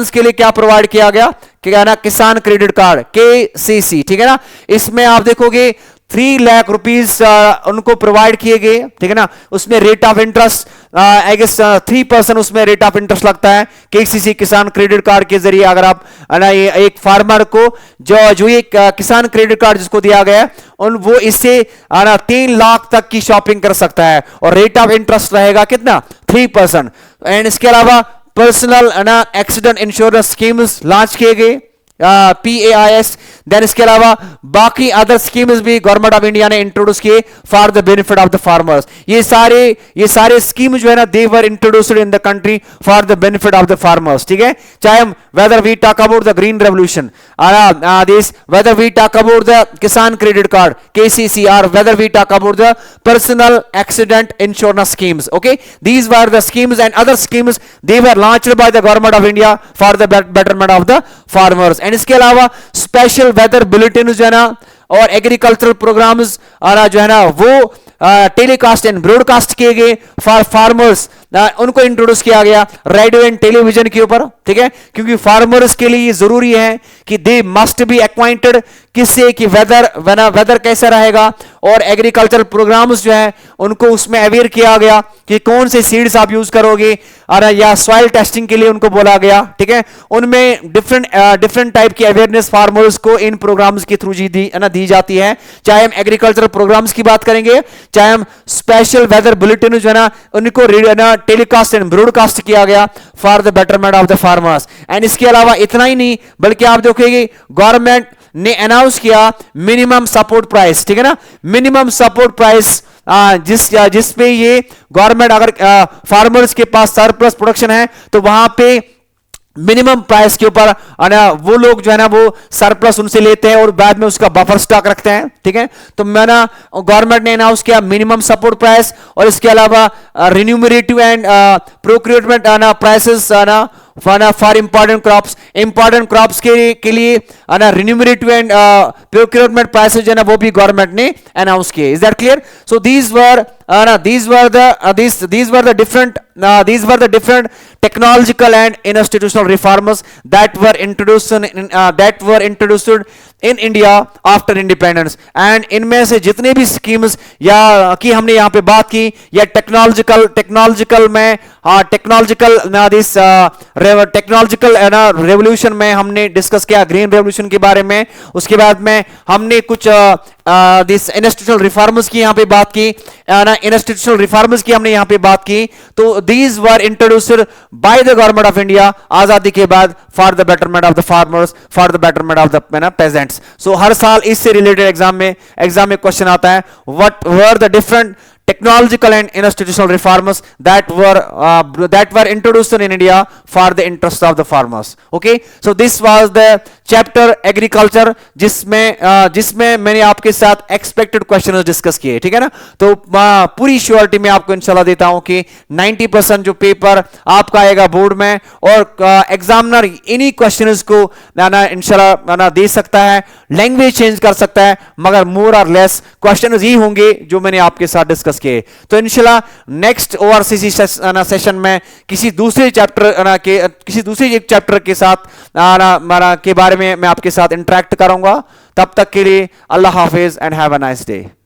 के लिए क्या प्रोवाइड किया गया, किसान क्रेडिट कार्ड KCC, ठीक है ना। इसमें आप देखोगे 3 लाख रुपीस उनको प्रोवाइड किए गए, ठीक है ना। उसमें rate of interest I guess 3% उसमें रेट ऑफ इंटरेस्ट लगता है KCC किसान क्रेडिट कार्ड के जरिए। अगर आप एक फार्मर को जो एक किसान क्रेडिट कार्ड जिसको दिया गया है वो इससे 3 लाख तक की शॉपिंग कर सकता है और रेट ऑफ इंटरेस्ट रहेगा कितना, 3%। एंड इसके अलावा personal accident insurance schemes launch किए गए, PAIS। देन इसके अलावा बाकी अदर स्कीम्स भी गवर्नमेंट ऑफ इंडिया ने इंट्रोड्यूस किए for the benefit of the farmers. ये सारे स्कीम जो है ना they were introduced in the country for the benefit of the farmers, ठीक है। चाहे हम whether we talk about the green revolution whether we talk about the Kisan credit card KCC और weather we talk about the personal accident insurance schemes, okay, these were the schemes and other schemes they were launched by the government of India for the betterment of the farmers. And इसके अलावा special weather bulletin जो है ना और agricultural programmes जो है ना वो टेलीकास्ट एंड ब्रॉडकास्ट किए गए फॉर फार्मर्स उनको इंट्रोड्यूस किया गया रेडियो एंड टेलीविजन के ऊपर, ठीक है, क्योंकि फार्मर्स के लिए ये जरूरी है कि दे मस्ट बी एक्वाइंटेड किससे कि वेदर कैसा रहेगा, और एग्रीकल्चर प्रोग्राम्स जो है उनको उसमें अवेयर किया गया कि कौन से सीड्स आप यूज करोगे, और या सॉइल टेस्टिंग के लिए उनको बोला गया, ठीक है। उनमें डिफरेंट टाइप की अवेयरनेस फार्मर्स को इन प्रोग्राम्स के थ्रू दी जाती है, चाहे हम एग्रीकल्चर प्रोग्राम्स की बात करेंगे, चाहे हम स्पेशल वेदर बुलेटिन जो है ना उनको टेलीकास्ट एंड ब्रॉडकास्ट किया गया for the betterment of the farmers. And इसके अलावा इतना ही नहीं, बल्कि आप देखोगे गवर्नमेंट ने अनाउंस किया मिनिमम सपोर्ट प्राइस, ठीक है ना, मिनिमम सपोर्ट प्राइस जिस पे ये गवर्नमेंट अगर फार्मर्स के पास सरप्लस प्रोडक्शन है तो वहां पे मिनिमम प्राइस के ऊपर वो लोग जो है ना वो सरप्लस उनसे लेते हैं और बाद में उसका बफर स्टॉक रखते हैं, ठीक है। तो मैंने गवर्नमेंट ने अनाउंस किया मिनिमम सपोर्ट प्राइस, और इसके अलावा remunerative and procurement prices for important crops के लिए रिन्यूमरेटिव एंड प्रोक्योरमेंट प्राइसेस जो है ना वो भी गवर्नमेंट ने अनाउंस किए। Is that clear? So these were the different technological and institutional reforms that were introduced in India after independence, and इनमें से जितने भी स्कीम्स या की हमने यहाँ पे बात की, या टेक्नोलॉजिकल रेवोल्यूशन में हमने डिस्कस किया, ग्रीन रेवोल्यूशन के बारे में, उसके बाद में हमने कुछ दिस इंस्टीट्यूशनल रिफॉर्म्स की यहाँ पे बात की, इंस्टीट्यूशनल रिफॉर्म्स की हमने यहाँ पे बात की। तो these were introduced by the government of India आजादी के बाद for the betterment of the farmers, for the betterment of the peasants. So हर साल इससे रिलेटेड एग्जाम में क्वेश्चन आता है, what were the different technological and institutional reforms that were introduced in India for the interest of the farmers. Okay, so this was the chapter agriculture जिसमें मैंने आपके साथ expected questions डिस्कस किए, ठीक है ना। तो पूरी श्योरिटी में आपको इंशाल्लाह देता हूं कि 90% जो पेपर आपका आएगा बोर्ड में, और एग्जामिनर इन्हीं क्वेश्चंस को इंशाल्लाह दे सकता है, लैंग्वेज चेंज कर सकता है, मगर मोर और लेस क्वेश्चंस ही होंगे जो मैंने आपके साथ डिस्कस के। तो इंशाल्लाह नेक्स्ट ओआरसीसी सेशन में किसी दूसरे चैप्टर के साथ के बारे में मैं आपके साथ इंटरेक्ट करूंगा। तब तक के लिए अल्लाह हाफिज and have a nice day.